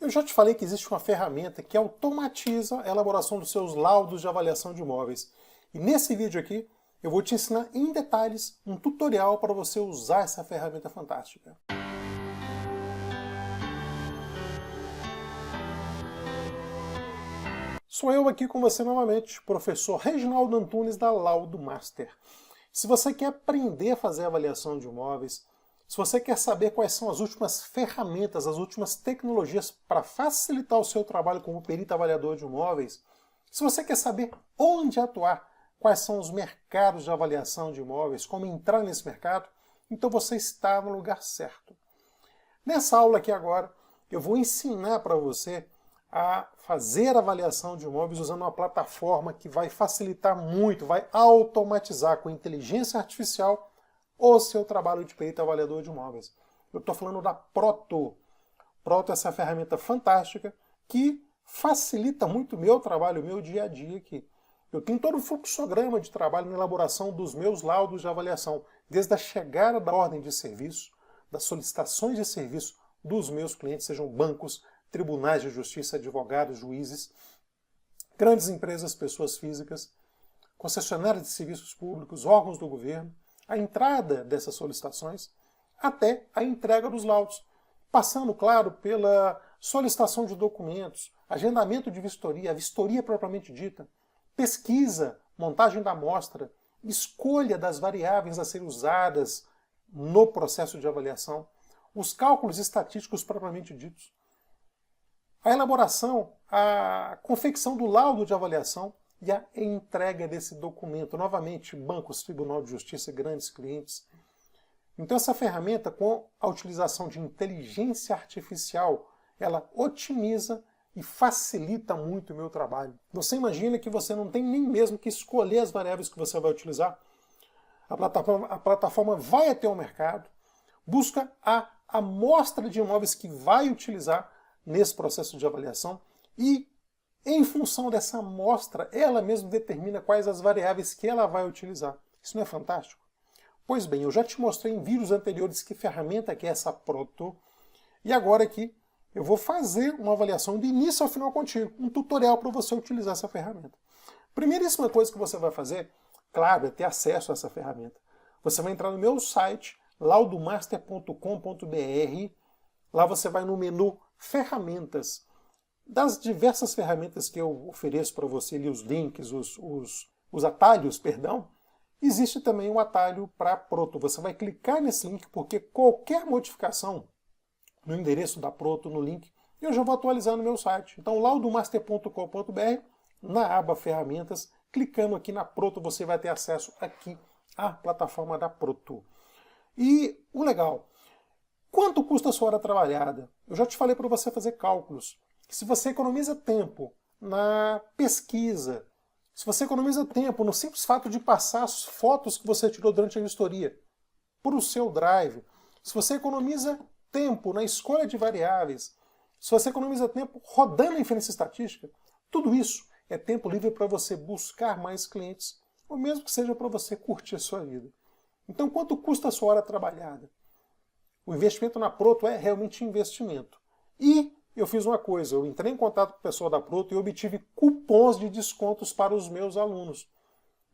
Eu já te falei que existe uma ferramenta que automatiza a elaboração dos seus laudos de avaliação de imóveis. E nesse vídeo aqui, eu vou te ensinar em detalhes um tutorial para você usar essa ferramenta fantástica. Sou eu aqui com você novamente, professor Reginaldo Antunes da Laudo Master. Se você quer aprender a fazer avaliação de imóveis, se você quer saber quais são as últimas ferramentas, as últimas tecnologias para facilitar o seu trabalho como perito avaliador de imóveis, se você quer saber onde atuar, quais são os mercados de avaliação de imóveis, como entrar nesse mercado, então você está no lugar certo. Nessa aula aqui agora, eu vou ensinar para você a fazer avaliação de imóveis usando uma plataforma que vai facilitar muito, vai automatizar com inteligência artificial o seu trabalho de perito avaliador de imóveis. Eu estou falando da Proto. Proto é essa ferramenta fantástica que facilita muito o meu trabalho, o meu dia a dia aqui. Eu tenho todo o fluxograma de trabalho na elaboração dos meus laudos de avaliação, desde a chegada da ordem de serviço, das solicitações de serviço dos meus clientes, sejam bancos, tribunais de justiça, advogados, juízes, grandes empresas, pessoas físicas, concessionárias de serviços públicos, órgãos do governo, a entrada dessas solicitações até a entrega dos laudos, passando, claro, pela solicitação de documentos, agendamento de vistoria, a vistoria propriamente dita, pesquisa, montagem da amostra, escolha das variáveis a serem usadas no processo de avaliação, os cálculos estatísticos propriamente ditos, a elaboração, a confecção do laudo de avaliação e a entrega desse documento. Novamente, bancos, Tribunal de Justiça, grandes clientes. Então essa ferramenta, com a utilização de inteligência artificial, ela otimiza e facilita muito o meu trabalho. Você imagina que você não tem nem mesmo que escolher as variáveis que você vai utilizar. A plataforma vai até o mercado, busca a amostra de imóveis que vai utilizar nesse processo de avaliação e, em função dessa amostra, ela mesma determina quais as variáveis que ela vai utilizar. Isso não é fantástico? Pois bem, eu já te mostrei em vídeos anteriores que ferramenta que é essa Proto, e agora aqui eu vou fazer uma avaliação do início ao final contigo, um tutorial para você utilizar essa ferramenta. Primeiríssima coisa que você vai fazer, claro, é ter acesso a essa ferramenta. Você vai entrar no meu site, laudomaster.com.br, lá você vai no menu Ferramentas. Das diversas ferramentas que eu ofereço para você, ali, os links, os atalhos, perdão, existe também um atalho para Proto. Você vai clicar nesse link porque qualquer modificação no endereço da Proto, no link, eu já vou atualizar no meu site. Então, laudomaster.com.br, na aba Ferramentas, clicando aqui na Proto, você vai ter acesso aqui à plataforma da Proto. E o legal, quanto custa a sua hora trabalhada? Eu já te falei para você fazer cálculos. Se você economiza tempo na pesquisa, se você economiza tempo no simples fato de passar as fotos que você tirou durante a vistoria para o seu Drive, se você economiza tempo na escolha de variáveis, se você economiza tempo rodando a inferência estatística, tudo isso é tempo livre para você buscar mais clientes, ou mesmo que seja para você curtir a sua vida. Então, quanto custa a sua hora trabalhada? O investimento na Proto é realmente investimento. E eu fiz uma coisa, eu entrei em contato com o pessoal da Proto e obtive cupons de descontos para os meus alunos.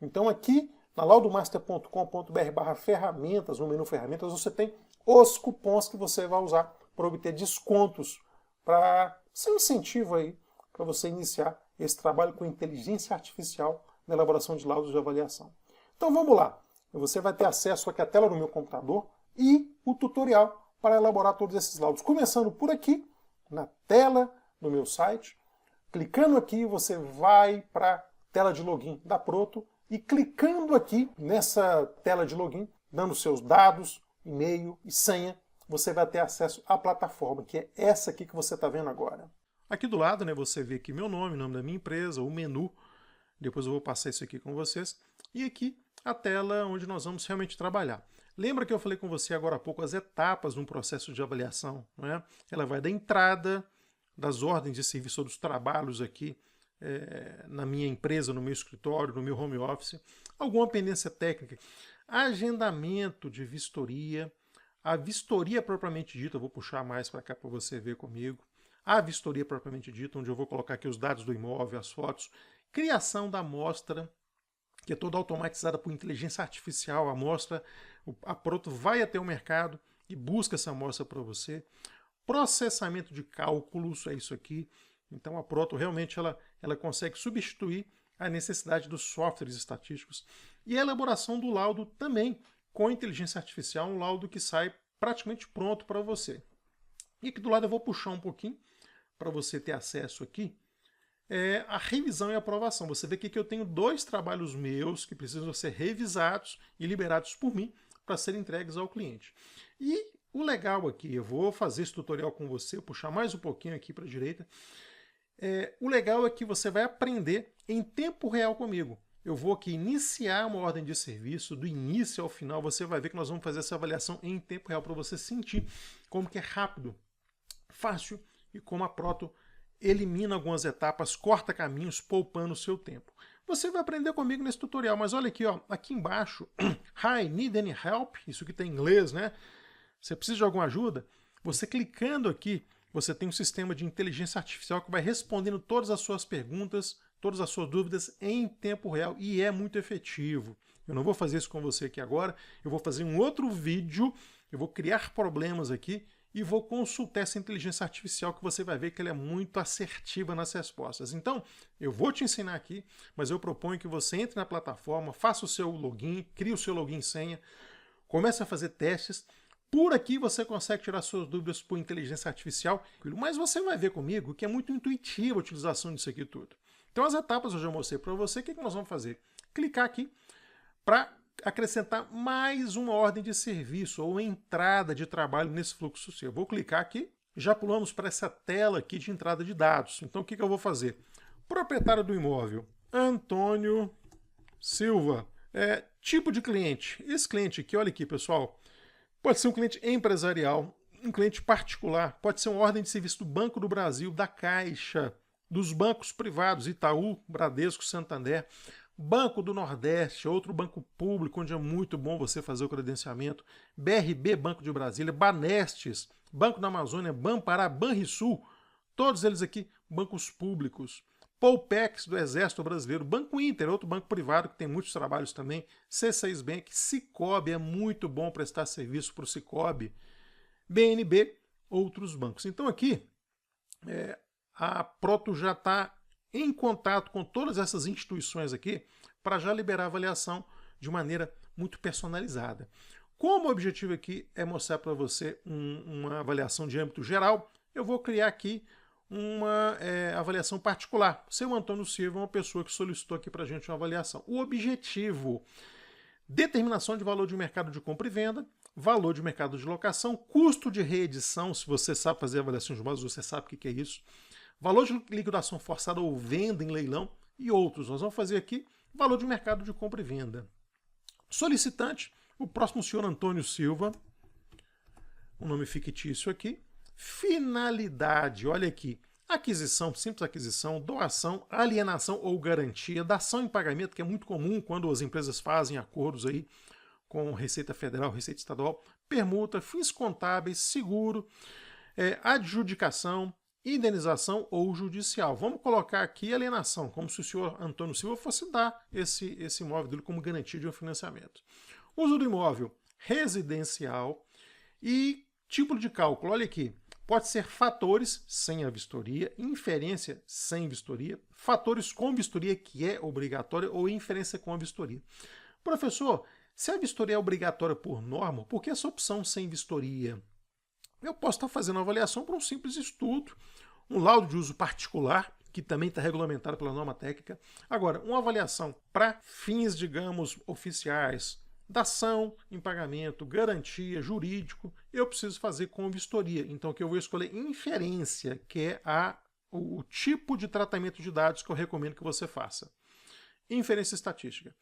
Então aqui na laudomaster.com.br/ferramentas, no menu Ferramentas, você tem os cupons que você vai usar para obter descontos, para ser um incentivo aí para você iniciar esse trabalho com inteligência artificial na elaboração de laudos de avaliação. Então vamos lá, você vai ter acesso aqui à tela do meu computador e o tutorial para elaborar todos esses laudos. Começando por aqui, na tela do meu site, clicando aqui você vai para a tela de login da Proto e clicando aqui nessa tela de login, dando seus dados, e-mail e senha, você vai ter acesso à plataforma, que é essa aqui que você está vendo agora. Aqui do lado, né, você vê aqui meu nome, o nome da minha empresa, o menu, depois eu vou passar isso aqui com vocês, e aqui a tela onde nós vamos realmente trabalhar. Lembra que eu falei com você agora há pouco as etapas de um processo de avaliação, não é? Ela vai da entrada, das ordens de serviço dos trabalhos aqui na minha empresa, no meu escritório, no meu home office, alguma pendência técnica, agendamento de vistoria, a vistoria propriamente dita, eu vou puxar mais para cá para você ver comigo, a vistoria propriamente dita, onde eu vou colocar aqui os dados do imóvel, as fotos, criação da amostra, que é toda automatizada por inteligência artificial. A amostra, a Proto vai até o mercado e busca essa amostra para você. Processamento de cálculos, é isso aqui. Então a Proto realmente ela consegue substituir a necessidade dos softwares estatísticos. E a elaboração do laudo também, com inteligência artificial, um laudo que sai praticamente pronto para você. E aqui do lado eu vou puxar um pouquinho para você ter acesso aqui. A revisão e aprovação. Você vê aqui que eu tenho 2 trabalhos meus que precisam ser revisados e liberados por mim para serem entregues ao cliente. E o legal aqui, eu vou fazer esse tutorial com você, puxar mais um pouquinho aqui para a direita. O legal é que você vai aprender em tempo real comigo. Eu vou aqui iniciar uma ordem de serviço, do início ao final, você vai ver que nós vamos fazer essa avaliação em tempo real para você sentir como que é rápido, fácil e como a Proto elimina algumas etapas, corta caminhos, poupando o seu tempo. Você vai aprender comigo nesse tutorial, mas olha aqui, ó, aqui embaixo, Hi, need any help? Isso aqui tem em inglês, né? Você precisa de alguma ajuda? Você clicando aqui, você tem um sistema de inteligência artificial que vai respondendo todas as suas perguntas, todas as suas dúvidas em tempo real, e é muito efetivo. Eu não vou fazer isso com você aqui agora, eu vou fazer um outro vídeo, eu vou criar problemas aqui, e vou consultar essa inteligência artificial que você vai ver que ela é muito assertiva nas respostas. Então, eu vou te ensinar aqui, mas eu proponho que você entre na plataforma, faça o seu login, crie o seu login e senha, comece a fazer testes. Por aqui você consegue tirar suas dúvidas por inteligência artificial, mas você vai ver comigo que é muito intuitiva a utilização disso aqui tudo. Então as etapas eu já mostrei para você. O que nós vamos fazer? Clicar aqui para acrescentar mais uma ordem de serviço ou entrada de trabalho nesse fluxo seu. Eu vou clicar aqui, já pulamos para essa tela aqui de entrada de dados. Então o que eu vou fazer? Proprietário do imóvel, Antônio Silva. Tipo de cliente. Esse cliente aqui, olha aqui pessoal, pode ser um cliente empresarial, um cliente particular, pode ser uma ordem de serviço do Banco do Brasil, da Caixa, dos bancos privados, Itaú, Bradesco, Santander, Banco do Nordeste, outro banco público, onde é muito bom você fazer o credenciamento, BRB, Banco de Brasília, Banestes, Banco da Amazônia, Banpará, Banrisul, todos eles aqui, bancos públicos. Poupex, do Exército Brasileiro, Banco Inter, outro banco privado que tem muitos trabalhos também, C6 Bank, Sicoob, é muito bom prestar serviço para o Sicoob, BNB, outros bancos. Então aqui, a Proto já está em contato com todas essas instituições aqui para já liberar a avaliação de maneira muito personalizada. Como o objetivo aqui é mostrar para você uma avaliação de âmbito geral, eu vou criar aqui uma avaliação particular. Seu Antônio Silva é uma pessoa que solicitou aqui para a gente uma avaliação. O objetivo: determinação de valor de mercado de compra e venda, valor de mercado de locação, custo de reedição, se você sabe fazer avaliação de imóveis, você sabe o que é isso, valor de liquidação forçada ou venda em leilão e outros. Nós vamos fazer aqui valor de mercado de compra e venda. Solicitante, o próximo senhor Antônio Silva, um nome fictício aqui. Finalidade, olha aqui, aquisição, simples aquisição, doação, alienação ou garantia, dação em pagamento, que é muito comum quando as empresas fazem acordos aí com Receita Federal, Receita Estadual, permuta, fins contábeis, seguro, adjudicação, indenização ou judicial. Vamos colocar aqui alienação, como se o senhor Antônio Silva fosse dar esse imóvel dele como garantia de um financiamento. Uso do imóvel residencial e tipo de cálculo, olha aqui, pode ser fatores sem a vistoria, inferência sem vistoria, fatores com vistoria, que é obrigatória, ou inferência com a vistoria. Professor, se a vistoria é obrigatória por norma, por que essa opção sem vistoria? Eu posso estar fazendo uma avaliação para um simples estudo, um laudo de uso particular, que também está regulamentado pela norma técnica. Agora, uma avaliação para fins, digamos, oficiais, dação em pagamento, garantia, jurídico, eu preciso fazer com vistoria. Então, aqui eu vou escolher inferência, que é o tipo de tratamento de dados que eu recomendo que você faça. Inferência estatística.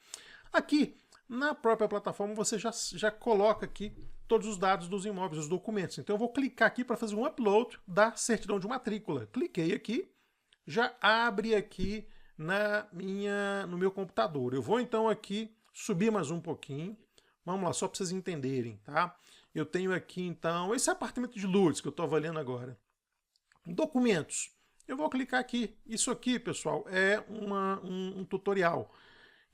Aqui, na própria plataforma, você já coloca aqui todos os dados dos imóveis, os documentos. Então eu vou clicar aqui para fazer um upload da certidão de matrícula. Cliquei aqui, já abre aqui no meu computador. Eu vou então aqui subir mais um pouquinho. Vamos lá, só para vocês entenderem, tá? Eu tenho aqui então esse apartamento de Lourdes que eu estou avaliando agora. Documentos. Eu vou clicar aqui. Isso aqui, pessoal, é um tutorial.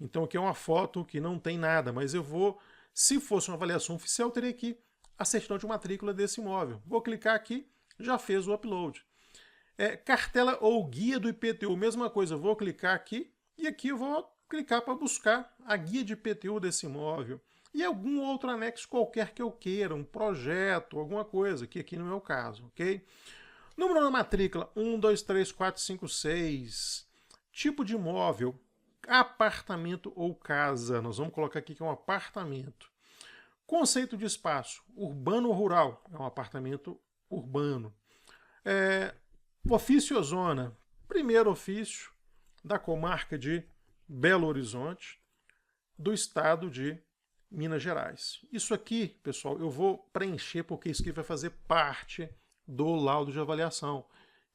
Então aqui é uma foto que não tem nada, mas eu vou, se fosse uma avaliação oficial, eu teria aqui a certidão de matrícula desse imóvel. Vou clicar aqui, já fez o upload. Cartela ou guia do IPTU, mesma coisa, eu vou clicar aqui e aqui eu vou clicar para buscar a guia de IPTU desse imóvel. E algum outro anexo qualquer que eu queira, um projeto, alguma coisa, que aqui no meu caso, ok? Número da matrícula, 1, 2, 3, 4, 5, 6. Tipo de imóvel, apartamento ou casa. Nós vamos colocar aqui que é um apartamento. Conceito de espaço, urbano ou rural. É um apartamento urbano. Ofício ou zona. Primeiro ofício da comarca de Belo Horizonte, do estado de Minas Gerais. Isso aqui, pessoal, eu vou preencher porque isso aqui vai fazer parte do laudo de avaliação.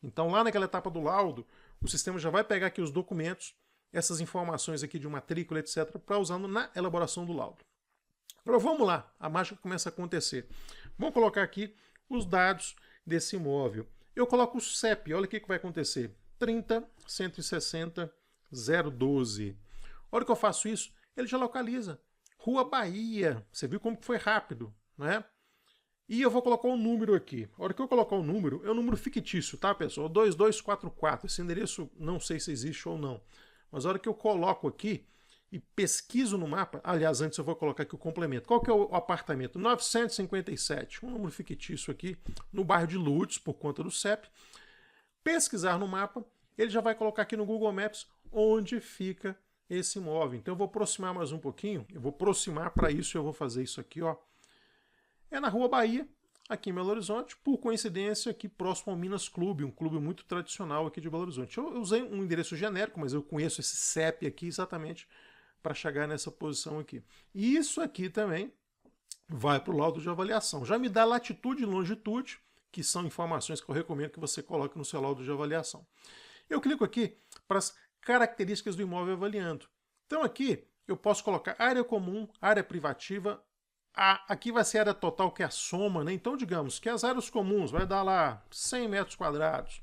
Então, lá naquela etapa do laudo, o sistema já vai pegar aqui os documentos, essas informações aqui de matrícula, etc., para usar na elaboração do laudo. Agora, vamos lá, a mágica começa a acontecer. Vamos colocar aqui os dados desse imóvel. Eu coloco o CEP, olha o que vai acontecer. 30 160 012. A hora que eu faço isso, ele já localiza. Rua Bahia. Você viu como foi rápido, né? E eu vou colocar um número aqui. A hora que eu colocar o número, é um número fictício, tá, pessoal? 2244. Esse endereço não sei se existe ou não. Mas a hora que eu coloco aqui e pesquiso no mapa, aliás, antes eu vou colocar aqui o complemento. Qual que é o apartamento? 957. Um número fictício aqui, no bairro de Lourdes, por conta do CEP. Pesquisar no mapa, ele já vai colocar aqui no Google Maps onde fica esse imóvel. Então eu vou aproximar mais um pouquinho. Eu vou aproximar para isso, eu vou fazer isso aqui, ó. É na Rua Bahia, aqui em Belo Horizonte, por coincidência aqui próximo ao Minas Clube, um clube muito tradicional aqui de Belo Horizonte. Eu usei um endereço genérico, mas eu conheço esse CEP aqui exatamente para chegar nessa posição aqui. E isso aqui também vai para o laudo de avaliação. Já me dá latitude e longitude, que são informações que eu recomendo que você coloque no seu laudo de avaliação. Eu clico aqui para as características do imóvel avaliando. Então aqui eu posso colocar área comum, área privativa. Aqui vai ser a área total, que é a soma, né? Então, digamos que as áreas comuns vai dar lá 100 metros quadrados.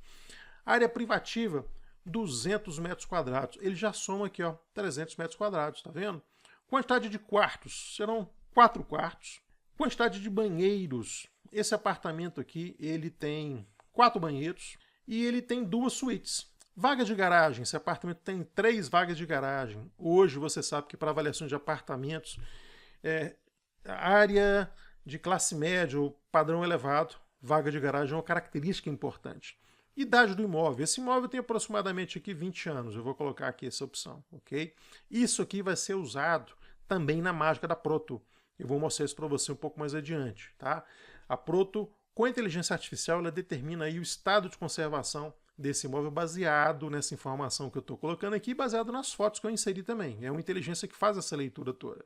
Área privativa, 200 metros quadrados. Ele já soma aqui, ó, 300 metros quadrados, tá vendo? Quantidade de quartos, serão 4 quartos. Quantidade de banheiros. Esse apartamento aqui, ele tem 4 banheiros e ele tem 2 suítes. Vaga de garagem, esse apartamento tem 3 vagas de garagem. Hoje você sabe que para avaliação de apartamentos, área de classe média ou padrão elevado, vaga de garagem é uma característica importante. Idade do imóvel. Esse imóvel tem aproximadamente aqui 20 anos. Eu vou colocar aqui essa opção, ok? Isso aqui vai ser usado também na mágica da Proto. Eu vou mostrar isso para você um pouco mais adiante, tá? A Proto, com a inteligência artificial, ela determina aí o estado de conservação desse imóvel baseado nessa informação que eu estou colocando aqui, baseado nas fotos que eu inseri também. É uma inteligência que faz essa leitura toda.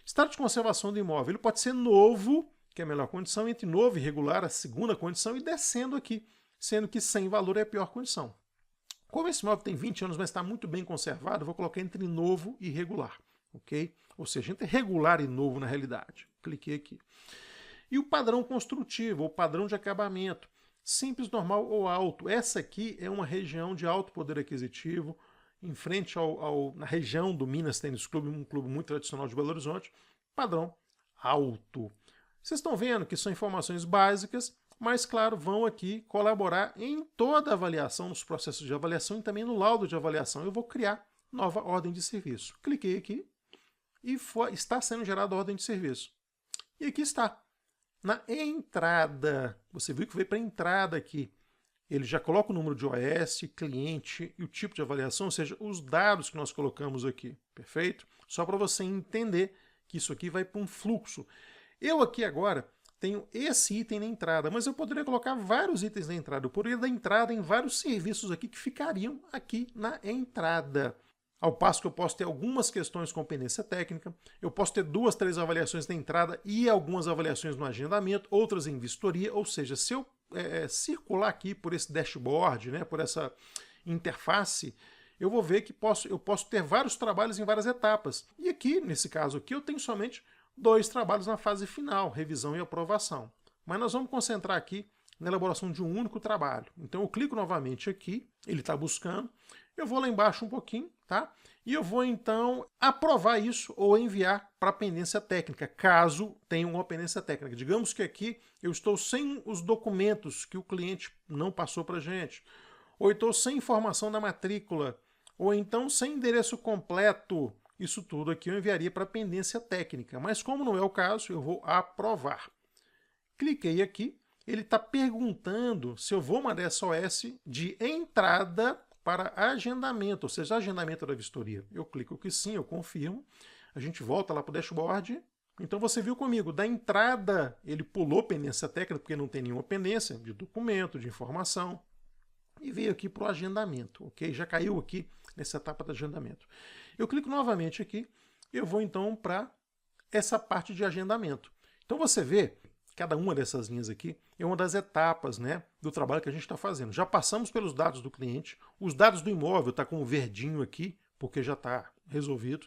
Estado de conservação do imóvel, ele pode ser novo, que é a melhor condição, entre novo e regular, a segunda condição, e descendo aqui, sendo que sem valor é a pior condição. Como esse imóvel tem 20 anos, mas está muito bem conservado, eu vou colocar entre novo e regular, ok? Ou seja, entre regular e novo na realidade. Cliquei aqui. E o padrão construtivo, ou padrão de acabamento, simples, normal ou alto. Essa aqui é uma região de alto poder aquisitivo, em frente na região do Minas Tênis Clube, um clube muito tradicional de Belo Horizonte, padrão alto. Vocês estão vendo que são informações básicas, mas, claro, vão aqui colaborar em toda a avaliação, nos processos de avaliação e também no laudo de avaliação. Eu vou criar nova ordem de serviço. Cliquei aqui e está sendo gerada a ordem de serviço. E aqui está. Na entrada, você viu que veio para a entrada aqui. Ele já coloca o número de OS, cliente e o tipo de avaliação, ou seja, os dados que nós colocamos aqui, perfeito? Só para você entender que isso aqui vai para um fluxo. Eu aqui agora tenho esse item na entrada, mas eu poderia colocar vários itens na entrada. Eu poderia dar entrada em vários serviços aqui que ficariam aqui na entrada. Ao passo que eu posso ter algumas questões com pendência técnica, eu posso ter 2, 3 avaliações na entrada e algumas avaliações no agendamento, outras em vistoria, ou seja, se eu circular aqui por esse dashboard, né, por essa interface, eu vou ver que eu posso ter vários trabalhos em várias etapas. E aqui, nesse caso aqui, eu tenho somente 2 trabalhos na fase final, revisão e aprovação. Mas nós vamos concentrar aqui na elaboração de um único trabalho. Então eu clico novamente aqui, ele está buscando, eu vou lá embaixo um pouquinho, tá? E eu vou então aprovar isso ou enviar para a pendência técnica, caso tenha uma pendência técnica. Digamos que aqui eu estou sem os documentos que o cliente não passou para a gente, ou estou sem informação da matrícula, ou então sem endereço completo. Isso tudo aqui eu enviaria para a pendência técnica, mas como não é o caso, eu vou aprovar. Cliquei aqui, ele está perguntando se eu vou mandar SOS de entrada para agendamento, ou seja, agendamento da vistoria. Eu clico que sim, eu confirmo, a gente volta lá para o dashboard. Então você viu comigo, da entrada ele pulou pendência técnica, porque não tem nenhuma pendência de documento, de informação, e veio aqui para o agendamento, ok? Já caiu aqui nessa etapa do agendamento. Eu clico novamente aqui, eu vou então para essa parte de agendamento. Então você vê, cada uma dessas linhas aqui é uma das etapas, né, do trabalho que a gente está fazendo. Já passamos pelos dados do cliente, os dados do imóvel está com o verdinho aqui, porque já está resolvido.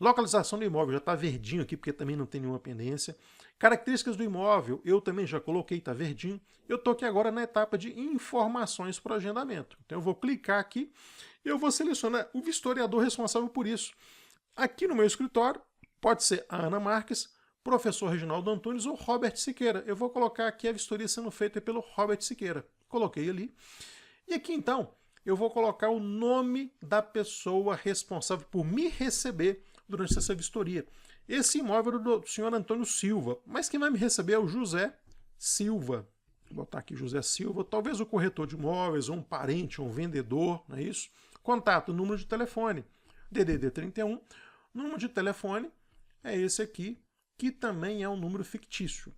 Localização do imóvel já está verdinho aqui, porque também não tem nenhuma pendência. Características do imóvel, eu também já coloquei, está verdinho. Eu estou aqui agora na etapa de informações para o agendamento. Então eu vou clicar aqui e eu vou selecionar o vistoriador responsável por isso. Aqui no meu escritório, pode ser a Ana Marques, professor Reginaldo Antunes ou Robert Siqueira. Eu vou colocar aqui a vistoria sendo feita pelo Robert Siqueira. Coloquei ali. E aqui então, eu vou colocar o nome da pessoa responsável por me receber durante essa vistoria. Esse imóvel é do senhor Antônio Silva, mas quem vai me receber é o José Silva. Vou botar aqui José Silva, talvez o corretor de imóveis, ou um parente, ou um vendedor, não é isso? Contato, número de telefone, DDD 31, número de telefone é esse aqui, que também é um número fictício.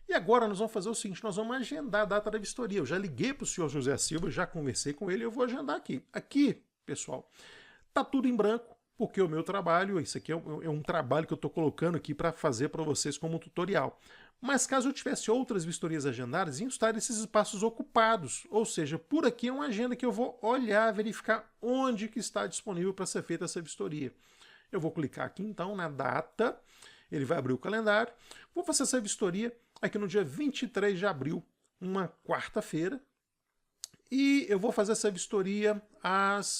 E agora nós vamos fazer o seguinte, nós vamos agendar a data da vistoria. Eu já liguei para o senhor José Silva, já conversei com ele, eu vou agendar aqui. Aqui, pessoal, tá tudo em branco, porque o meu trabalho, isso aqui é um trabalho que eu estou colocando aqui para fazer para vocês como um tutorial. Mas caso eu tivesse outras vistorias agendadas, iam estar esses espaços ocupados. Ou seja, por aqui é uma agenda que eu vou olhar, verificar onde que está disponível para ser feita essa vistoria. Eu vou clicar aqui então na data, ele vai abrir o calendário. Vou fazer essa vistoria aqui no dia 23 de abril, uma quarta-feira. E eu vou fazer essa vistoria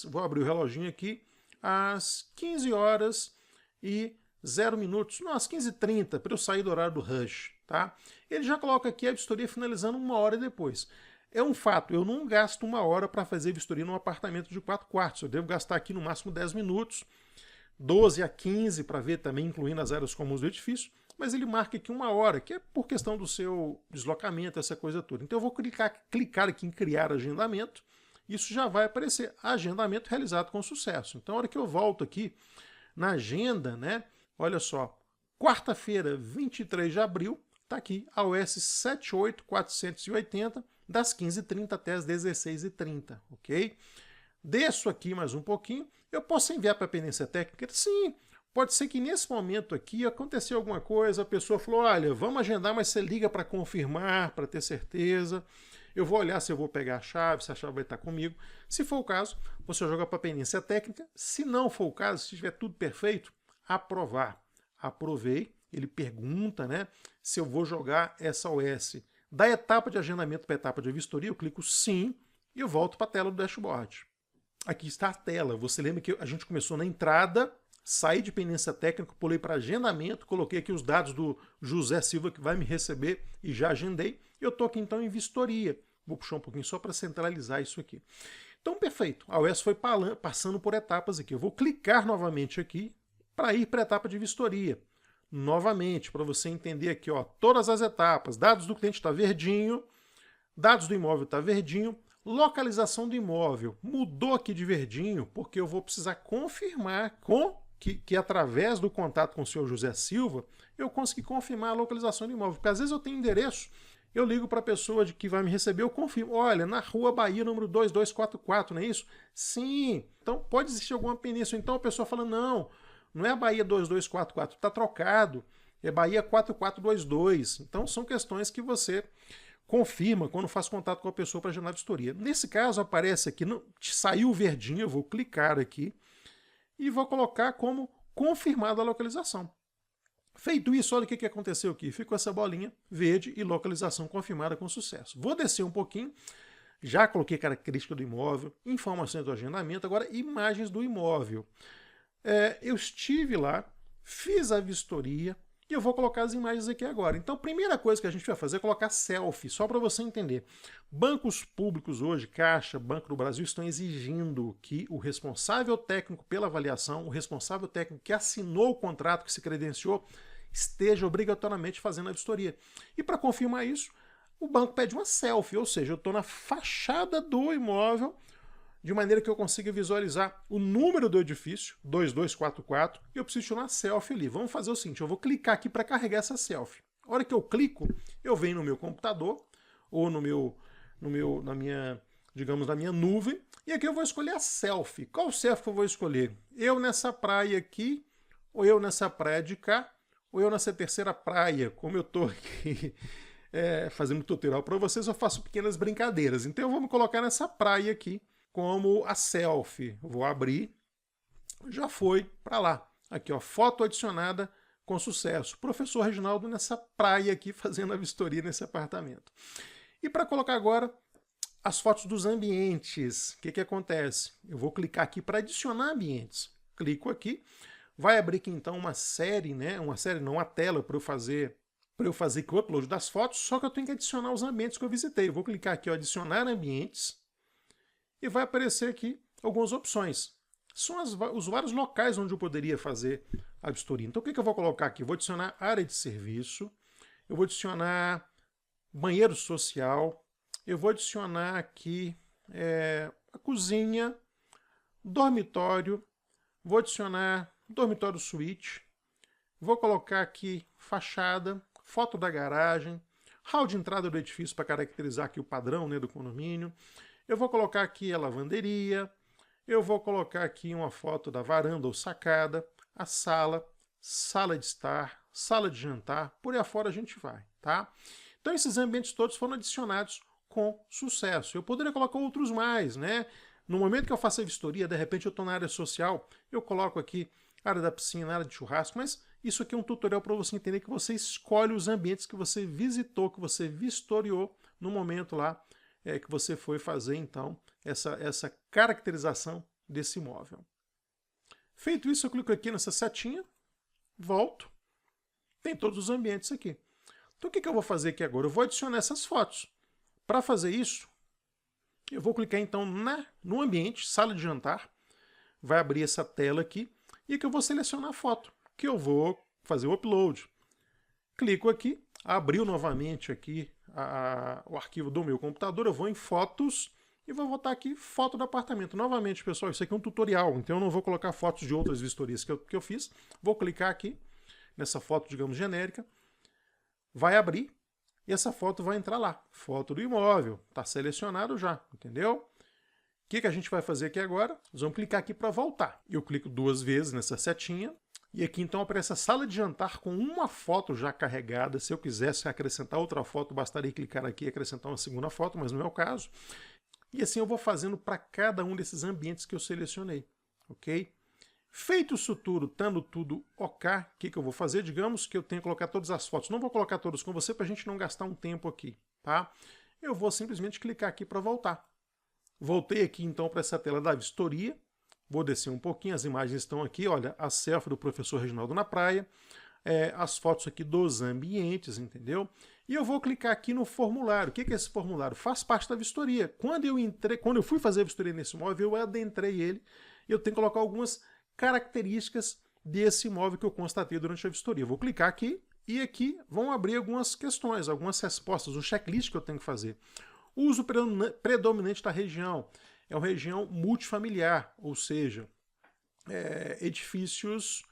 vou abrir o reloginho aqui, às 15 horas e 0 minutos, não, às 15h30, para eu sair do horário do rush, tá? Ele já coloca aqui a vistoria finalizando 1 hora depois. É um fato, eu não gasto 1 hora para fazer vistoria num apartamento de 4 quartos, eu devo gastar aqui no máximo 10 minutos, 12 a 15 para ver também, incluindo as áreas comuns do edifício, mas ele marca aqui 1 hora, que é por questão do seu deslocamento, essa coisa toda. Então eu vou clicar aqui em criar agendamento, isso já vai aparecer agendamento realizado com sucesso. Então a hora que eu volto aqui na agenda, né, olha só, quarta-feira, 23 de abril, está aqui a OS 78480, das 15h30 até as 16h30, ok? Desço aqui mais um pouquinho, eu posso enviar para a pendência técnica? Sim, pode ser que nesse momento aqui aconteceu alguma coisa, a pessoa falou, olha, vamos agendar, mas você liga para confirmar, para ter certeza. Eu vou olhar se eu vou pegar a chave, se a chave vai estar comigo. Se for o caso, você joga para a pendência técnica. Se não for o caso, se estiver tudo perfeito, aprovar. Aprovei, ele pergunta, né, se eu vou jogar essa OS da etapa de agendamento para a etapa de vistoria, eu clico sim e eu volto para a tela do dashboard. Aqui está a tela. Você lembra que a gente começou na entrada, saí de pendência técnica, pulei para agendamento, coloquei aqui os dados do José Silva que vai me receber e já agendei. Eu estou aqui então em vistoria. Vou puxar um pouquinho só para centralizar isso aqui. Então, perfeito. A OS foi passando por etapas aqui. Eu vou clicar novamente aqui para ir para a etapa de vistoria. Novamente, para você entender aqui, ó, todas as etapas. Dados do cliente está verdinho, dados do imóvel está verdinho, localização do imóvel mudou aqui de verdinho, porque eu vou precisar confirmar que através do contato com o senhor José Silva, eu consegui confirmar a localização do imóvel. Porque às vezes eu tenho endereço, eu ligo para a pessoa que vai me receber, eu confirmo, olha, na Rua Bahia, número 2244, não é isso? Sim. Então pode existir alguma pendência. Então a pessoa fala, não é a Bahia 2244, está trocado, é Bahia 4422. Então são questões que você confirma quando faz contato com a pessoa para agendar a vistoria. Nesse caso aparece aqui, saiu verdinho, eu vou clicar aqui e vou colocar como confirmada a localização. Feito isso, olha o que aconteceu aqui. Ficou essa bolinha verde e localização confirmada com sucesso. Vou descer um pouquinho. Já coloquei característica do imóvel, informações do agendamento, agora imagens do imóvel. Eu estive lá, fiz a vistoria e eu vou colocar as imagens aqui agora. Então, a primeira coisa que a gente vai fazer é colocar selfie, só para você entender. Bancos públicos hoje, Caixa, Banco do Brasil, estão exigindo que o responsável técnico pela avaliação, o responsável técnico que assinou o contrato, que se credenciou, esteja obrigatoriamente fazendo a vistoria. E para confirmar isso, o banco pede uma selfie, ou seja, eu estou na fachada do imóvel, de maneira que eu consiga visualizar o número do edifício, 2244, e eu preciso tirar uma selfie ali. Vamos fazer o seguinte, eu vou clicar aqui para carregar essa selfie. A hora que eu clico, eu venho no meu computador, ou na minha nuvem, e aqui eu vou escolher a selfie. Qual selfie que eu vou escolher? Eu nessa praia aqui, ou eu nessa praia de cá, ou eu nessa terceira praia, como eu estou aqui fazendo tutorial para vocês, eu faço pequenas brincadeiras. Então eu vou me colocar nessa praia aqui como a selfie. Vou abrir, já foi para lá. Aqui, ó, foto adicionada com sucesso. Professor Reginaldo nessa praia aqui fazendo a vistoria nesse apartamento. E para colocar agora as fotos dos ambientes, o que acontece? Eu vou clicar aqui para adicionar ambientes. Clico aqui, vai abrir aqui então uma série, né? Uma tela para eu fazer aqui o upload das fotos, só que eu tenho que adicionar os ambientes que eu visitei. Eu vou clicar aqui, ó, adicionar ambientes, e vai aparecer aqui algumas opções. São os vários locais onde eu poderia fazer a vistoria. Então o que eu vou colocar aqui? Eu vou adicionar área de serviço, eu vou adicionar banheiro social, eu vou adicionar aqui a cozinha, dormitório, vou adicionar dormitório suíte, vou colocar aqui fachada, foto da garagem, hall de entrada do edifício para caracterizar aqui o padrão, né, do condomínio. Eu vou colocar aqui a lavanderia, eu vou colocar aqui uma foto da varanda ou sacada, a sala, sala de estar, sala de jantar, por aí afora a gente vai, tá? Então esses ambientes todos foram adicionados com sucesso. Eu poderia colocar outros mais, né? No momento que eu faço a vistoria, de repente eu estou na área social, eu coloco aqui área da piscina, área de churrasco, mas isso aqui é um tutorial para você entender que você escolhe os ambientes que você visitou, que você vistoriou no momento lá que você foi fazer, então, essa caracterização desse imóvel. Feito isso, eu clico aqui nessa setinha, volto, tem todos os ambientes aqui. Então, o que eu vou fazer aqui agora? Eu vou adicionar essas fotos. Para fazer isso, eu vou clicar, então, no ambiente, sala de jantar, vai abrir essa tela aqui, e aqui eu vou selecionar a foto, que eu vou fazer o upload. Clico aqui, abriu novamente aqui o arquivo do meu computador, eu vou em fotos e vou botar aqui foto do apartamento. Novamente, pessoal, isso aqui é um tutorial, então eu não vou colocar fotos de outras vistorias que eu fiz. Vou clicar aqui nessa foto, digamos, genérica, vai abrir e essa foto vai entrar lá. Foto do imóvel, está selecionado já, entendeu? O que a gente vai fazer aqui agora? Nós vamos clicar aqui para voltar. Eu clico 2 vezes nessa setinha. E aqui então aparece a sala de jantar com uma foto já carregada. Se eu quisesse acrescentar outra foto, bastaria clicar aqui e acrescentar uma segunda foto, mas não é o caso. E assim eu vou fazendo para cada um desses ambientes que eu selecionei, ok? Feito isso tudo, estando tudo ok, o que eu vou fazer? Digamos que eu tenho que colocar todas as fotos. Não vou colocar todas com você para a gente não gastar um tempo aqui, tá? Eu vou simplesmente clicar aqui para voltar. Voltei aqui então para essa tela da vistoria. Vou descer um pouquinho, as imagens estão aqui, olha, a selfie do professor Reginaldo na praia, as fotos aqui dos ambientes, entendeu? E eu vou clicar aqui no formulário. O que é esse formulário? Faz parte da vistoria. Quando eu fui fazer a vistoria nesse imóvel, eu adentrei ele e eu tenho que colocar algumas características desse imóvel que eu constatei durante a vistoria. Eu vou clicar aqui e aqui vão abrir algumas questões, algumas respostas, um checklist que eu tenho que fazer. O uso predominante da região é uma região multifamiliar, ou seja, edifícios,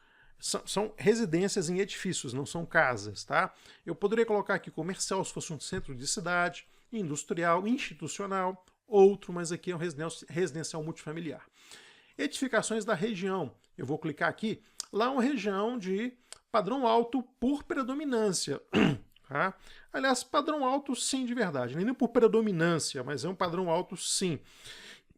são residências em edifícios, não são casas, tá? Eu poderia colocar aqui comercial, se fosse um centro de cidade, industrial, institucional, outro, mas aqui é um residencial multifamiliar. Edificações da região, eu vou clicar aqui, lá é uma região de padrão alto por predominância, tá? Aliás, padrão alto sim de verdade, nem por predominância, mas é um padrão alto sim.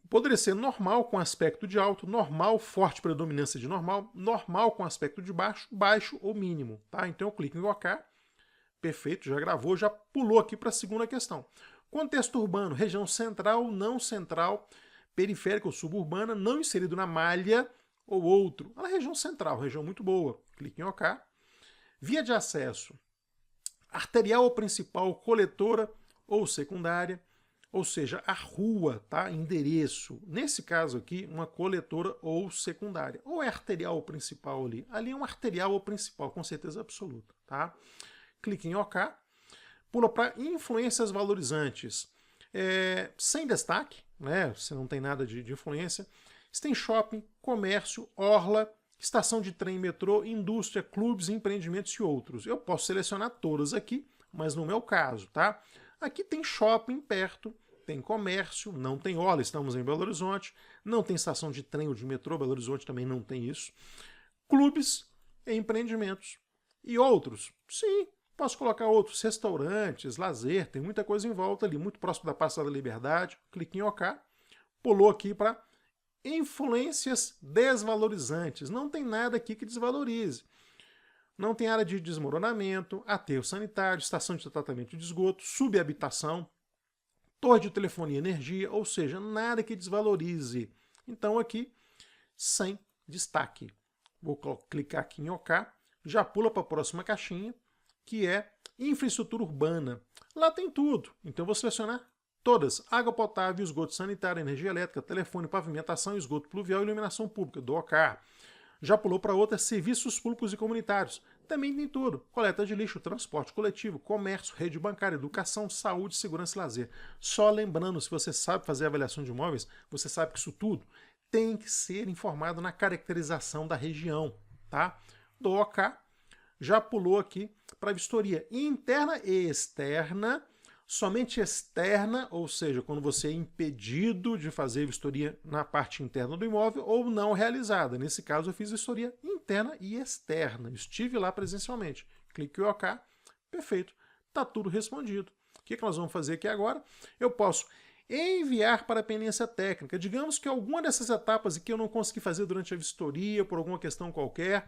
Poderia ser normal com aspecto de alto, normal, forte predominância de normal, normal com aspecto de baixo, baixo ou mínimo. Tá? Então eu clico em OK, perfeito, já gravou, já pulou aqui para a segunda questão. Contexto urbano, região central, não central, periférica ou suburbana, não inserido na malha ou outro. A região central, região muito boa. Clique em OK. Via de acesso, arterial ou principal, coletora ou secundária, ou seja, a rua, tá? Endereço. Nesse caso aqui, uma coletora ou secundária. Ou é arterial ou principal ali. Ali é um arterial ou principal, com certeza absoluta, tá? Clique em OK. Pula para influências valorizantes. Sem destaque, né? Você não tem nada de influência. Você tem shopping, comércio, orla, estação de trem, metrô, indústria, clubes, empreendimentos e outros. Eu posso selecionar todas aqui, mas no meu caso, tá? Aqui tem shopping perto, tem comércio, não tem orla, estamos em Belo Horizonte, não tem estação de trem ou de metrô, Belo Horizonte também não tem isso. Clubes, empreendimentos e outros. Sim, posso colocar outros, restaurantes, lazer, tem muita coisa em volta ali, muito próximo da Praça da Liberdade. Clique em OK, pulou aqui para influências desvalorizantes. Não tem nada aqui que desvalorize. Não tem área de desmoronamento, aterro sanitário, estação de tratamento de esgoto, subhabitação, torre de telefonia e energia, ou seja, nada que desvalorize. Então aqui, sem destaque. Vou clicar aqui em OK, já pula para a próxima caixinha, que é infraestrutura urbana. Lá tem tudo, então eu vou selecionar todas: água potável, esgoto sanitário, energia elétrica, telefone, pavimentação, esgoto pluvial e iluminação pública. Dou OK. Já pulou para outra, serviços públicos e comunitários. Também tem tudo: coleta de lixo, transporte coletivo, comércio, rede bancária, educação, saúde, segurança e lazer. Só lembrando, se você sabe fazer avaliação de imóveis, você sabe que isso tudo tem que ser informado na caracterização da região, tá? Dou OK. Já pulou aqui para vistoria interna e externa. Somente externa, ou seja, quando você é impedido de fazer vistoria na parte interna do imóvel ou não realizada. Nesse caso eu fiz vistoria interna e externa. Estive lá presencialmente. Clique em OK. Perfeito. Está tudo respondido. O que nós vamos fazer aqui agora? Eu posso enviar para a pendência técnica. Digamos que alguma dessas etapas que eu não consegui fazer durante a vistoria, por alguma questão qualquer,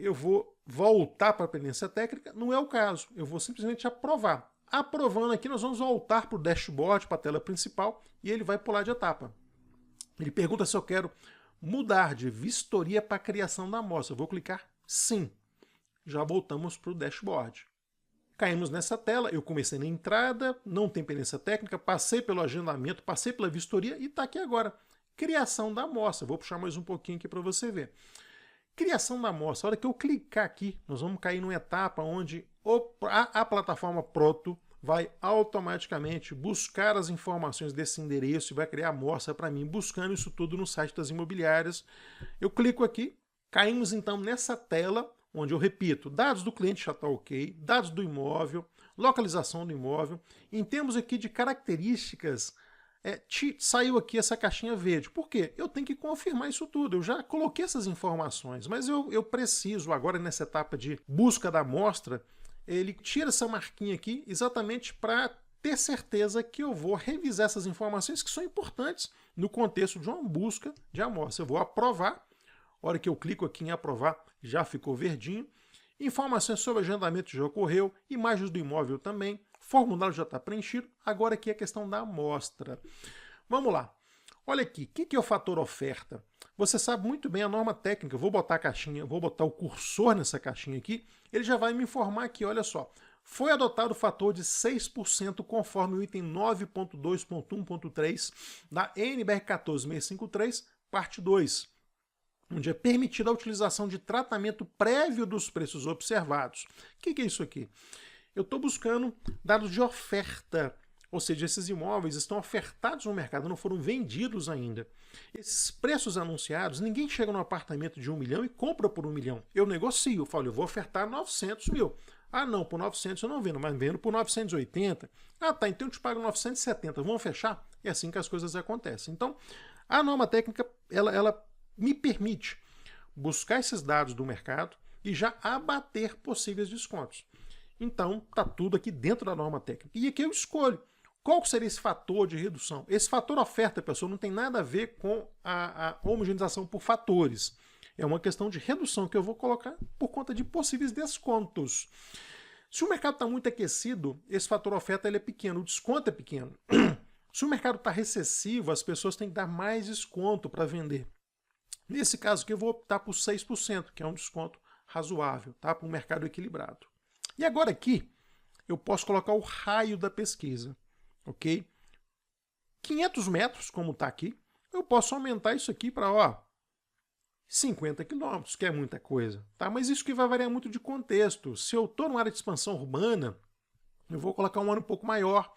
eu vou voltar para a pendência técnica. Não é o caso. Eu vou simplesmente aprovar. Aprovando aqui, nós vamos voltar para o dashboard, para a tela principal, e ele vai pular de etapa. Ele pergunta se eu quero mudar de vistoria para criação da amostra. Eu vou clicar sim. Já voltamos para o dashboard. Caímos nessa tela, eu comecei na entrada, não tem pendência técnica, passei pelo agendamento, passei pela vistoria e está aqui agora. Criação da amostra. Vou puxar mais um pouquinho aqui para você ver. Criação da amostra. A hora que eu clicar aqui, nós vamos cair numa etapa onde a plataforma Proto vai automaticamente buscar as informações desse endereço e vai criar a amostra para mim, buscando isso tudo no site das imobiliárias. Eu clico aqui, caímos então nessa tela, onde eu repito: dados do cliente já está ok, dados do imóvel, localização do imóvel. Em termos aqui de características, saiu aqui essa caixinha verde. Por quê? Eu tenho que confirmar isso tudo. Eu já coloquei essas informações, mas eu preciso, agora nessa etapa de busca da amostra, ele tira essa marquinha aqui exatamente para ter certeza que eu vou revisar essas informações que são importantes no contexto de uma busca de amostra. Eu vou aprovar. A hora que eu clico aqui em aprovar, já ficou verdinho. Informações sobre agendamento já ocorreu, imagens do imóvel também, formulário já está preenchido. Agora aqui é a questão da amostra. Vamos lá. Olha aqui, o que é o fator oferta? Você sabe muito bem a norma técnica. Eu vou botar a caixinha, vou botar o cursor nessa caixinha aqui, ele já vai me informar aqui, olha só. Foi adotado o fator de 6% conforme o item 9.2.1.3 da NBR 14653, parte 2. Onde é permitida a utilização de tratamento prévio dos preços observados. O que é isso aqui? Eu estou buscando dados de oferta, ou seja, esses imóveis estão ofertados no mercado, não foram vendidos ainda. Esses preços anunciados, ninguém chega num apartamento de 1 milhão e compra por 1 milhão. Eu negocio, eu falo, eu vou ofertar 900 mil. Ah não, por 900 eu não vendo, mas vendo por 980. Ah tá, então eu te pago 970, vamos fechar? É assim que as coisas acontecem. Então, a norma técnica, ela me permite buscar esses dados do mercado e já abater possíveis descontos. Então, está tudo aqui dentro da norma técnica. E aqui eu escolho Qual seria esse fator de redução? Esse fator oferta, pessoal, não tem nada a ver com a homogeneização por fatores. É uma questão de redução que eu vou colocar por conta de possíveis descontos. Se o mercado está muito aquecido, esse fator oferta ele é pequeno, o desconto é pequeno. Se o mercado está recessivo, as pessoas têm que dar mais desconto para vender. Nesse caso aqui eu vou optar por 6%, que é um desconto razoável, tá? Para um mercado equilibrado. E agora aqui, eu posso colocar o raio da pesquisa, ok? 500 metros, como está aqui, eu posso aumentar isso aqui para 50 quilômetros, que é muita coisa, tá? Mas isso que vai variar muito de contexto. Se eu estou numa área de expansão urbana, eu vou colocar um ano um pouco maior,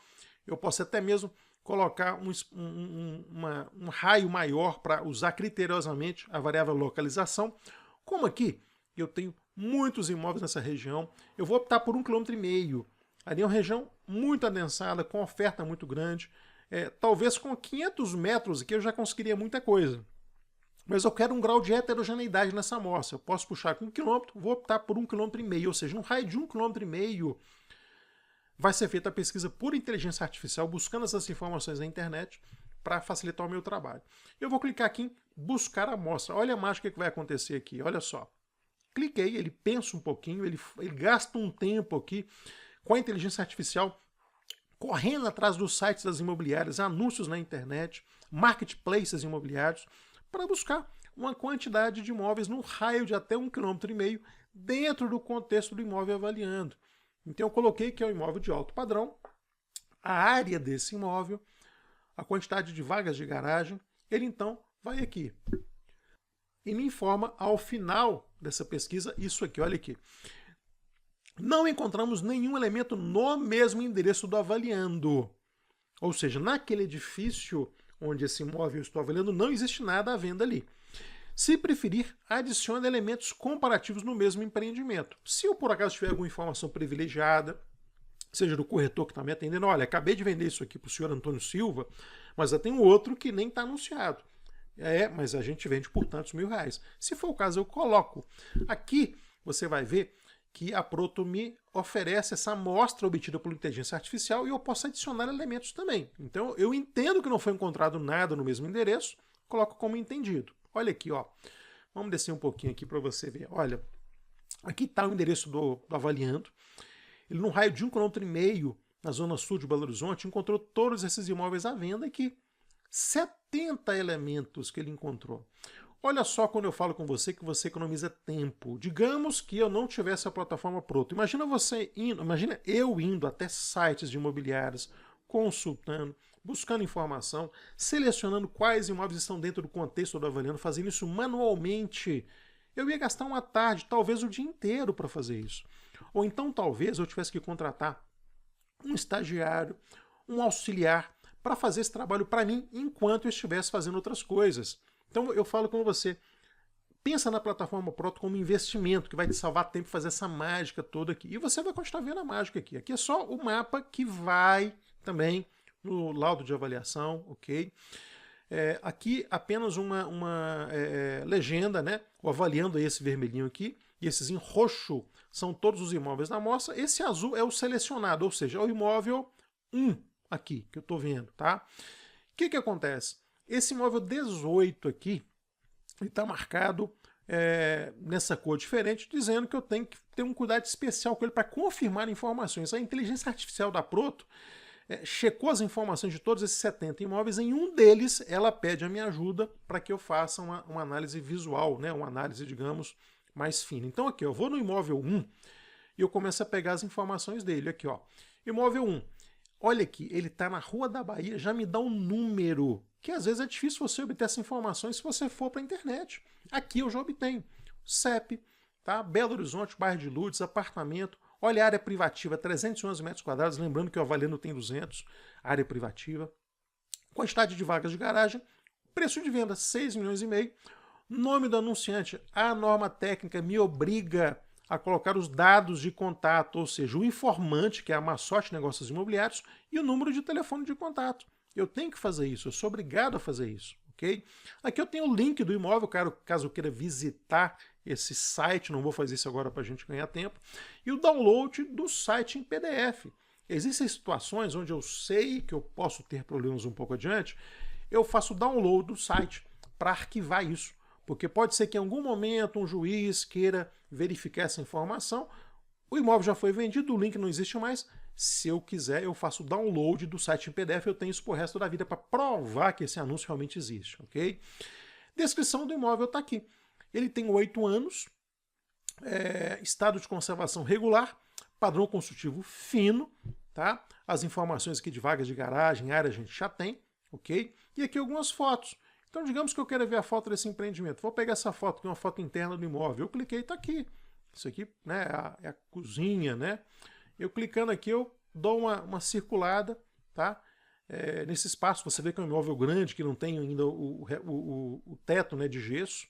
eu posso até mesmo colocar um raio maior para usar criteriosamente a variável localização. Como aqui eu tenho muitos imóveis nessa região, eu vou optar por 1,5 km. Ali é uma região muito adensada, com oferta muito grande. Talvez com 500 metros aqui eu já conseguiria muita coisa. Mas eu quero um grau de heterogeneidade nessa amostra. Eu posso puxar com 1 km, vou optar por 1,5 km, ou seja, um raio de 1,5 km. Vai ser feita a pesquisa por inteligência artificial, buscando essas informações na internet para facilitar o meu trabalho. Eu vou clicar aqui em buscar a amostra. Olha a mágica que vai acontecer aqui, olha só. Cliquei, ele pensa um pouquinho, ele gasta um tempo aqui com a inteligência artificial, correndo atrás dos sites das imobiliárias, anúncios na internet, marketplaces imobiliários, para buscar uma quantidade de imóveis no raio de até 1,5 km dentro do contexto do imóvel avaliando. Então eu coloquei que é um imóvel de alto padrão, a área desse imóvel, a quantidade de vagas de garagem, ele então vai aqui e me informa ao final dessa pesquisa isso aqui, olha aqui. Não encontramos nenhum elemento no mesmo endereço do avaliando. Ou seja, naquele edifício onde esse imóvel eu estou avaliando, não existe nada à venda ali. Se preferir, adicione elementos comparativos no mesmo empreendimento. Se eu por acaso tiver alguma informação privilegiada, seja do corretor que está me atendendo, olha, acabei de vender isso aqui para o senhor Antônio Silva, mas eu tenho outro que nem está anunciado. Mas a gente vende por tantos R$1.000. Se for o caso, eu coloco. Aqui você vai ver que a Proto me oferece essa amostra obtida por inteligência artificial e eu posso adicionar elementos também. Então eu entendo que não foi encontrado nada no mesmo endereço, coloco como entendido. Olha aqui, ó. Vamos descer um pouquinho aqui para você ver. Olha, aqui está o endereço do avaliando. Ele, no raio de 1,5 km, na zona sul de Belo Horizonte, encontrou todos esses imóveis à venda aqui. 70 elementos que ele encontrou. Olha só quando eu falo com você que você economiza tempo. Digamos que eu não tivesse a plataforma Proto. Imagina eu indo até sites de imobiliários, consultando, buscando informação, selecionando quais imóveis estão dentro do contexto do avaliando, fazendo isso manualmente. Eu ia gastar uma tarde, talvez o dia inteiro para fazer isso. Ou então talvez eu tivesse que contratar um estagiário, um auxiliar, para fazer esse trabalho para mim enquanto eu estivesse fazendo outras coisas. Então eu falo com você, pensa na plataforma Proto como investimento, que vai te salvar tempo fazer essa mágica toda aqui. E você vai continuar vendo a mágica aqui. Aqui é só o mapa que vai também no laudo de avaliação, ok? Aqui apenas uma legenda, né? O avaliando esse vermelhinho aqui, e esses em roxo são todos os imóveis da amostra. Esse azul é o selecionado, ou seja, é o imóvel 1 aqui, que eu estou vendo, tá? O que acontece? Esse imóvel 18 aqui, ele está marcado nessa cor diferente, dizendo que eu tenho que ter um cuidado especial com ele para confirmar informações. A inteligência artificial da Proto checou as informações de todos esses 70 imóveis, em um deles ela pede a minha ajuda para que eu faça uma análise visual, né, uma análise, digamos, mais fina. Então aqui, eu vou no imóvel 1 e eu começo a pegar as informações dele. Aqui, ó, imóvel 1. Olha aqui, ele está na Rua da Bahia, já me dá um número, que às vezes é difícil você obter essas informações se você for para a internet. Aqui eu já obtenho. CEP, tá? Belo Horizonte, bairro de Lourdes, apartamento. Olha a área privativa, 311 metros quadrados, lembrando que o avaliando tem 200, área privativa. Quantidade de vagas de garagem, preço de venda 6,5 milhões. Nome do anunciante, a norma técnica me obriga a colocar os dados de contato, ou seja, o informante, que é a Massote Negócios Imobiliários, e o número de telefone de contato. Eu tenho que fazer isso, eu sou obrigado a fazer isso, ok? Aqui eu tenho o link do imóvel, caso eu queira visitar esse site, não vou fazer isso agora para a gente ganhar tempo, e o download do site em PDF. Existem situações onde eu sei que eu posso ter problemas um pouco adiante, eu faço download do site para arquivar isso. Porque pode ser que em algum momento um juiz queira verificar essa informação, o imóvel já foi vendido, o link não existe mais. Se eu quiser, eu faço download do site em PDF, eu tenho isso pro resto da vida para provar que esse anúncio realmente existe, ok? Descrição do imóvel está aqui. Ele tem 8 anos, estado de conservação regular, padrão construtivo fino, tá? As informações aqui de vagas de garagem, área a gente já tem, ok? E aqui algumas fotos. Então, digamos que eu quero ver a foto desse empreendimento. Vou pegar essa foto, que é uma foto interna do imóvel. Eu cliquei, está aqui. Isso aqui, né, é a cozinha, né? Eu clicando aqui, eu dou uma circulada, tá? Nesse espaço, você vê que é um imóvel grande, que não tem ainda o teto, né, de gesso.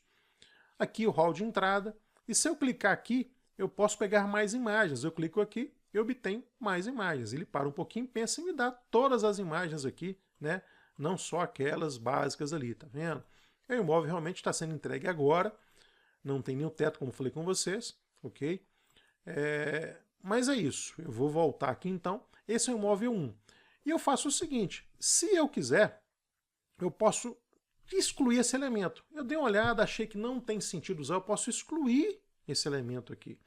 Aqui o hall de entrada. E se eu clicar aqui, eu posso pegar mais imagens. Eu clico aqui e obtenho mais imagens. Ele para um pouquinho, pensa em me dar todas as imagens aqui, né? Não só aquelas básicas ali, tá vendo? O imóvel realmente está sendo entregue agora. Não tem nenhum teto, como eu falei com vocês, ok? Mas é isso. Eu vou voltar aqui então. Esse é o imóvel 1. E eu faço o seguinte, se eu quiser, eu posso excluir esse elemento. Eu dei uma olhada, achei que não tem sentido usar, eu posso excluir esse elemento aqui.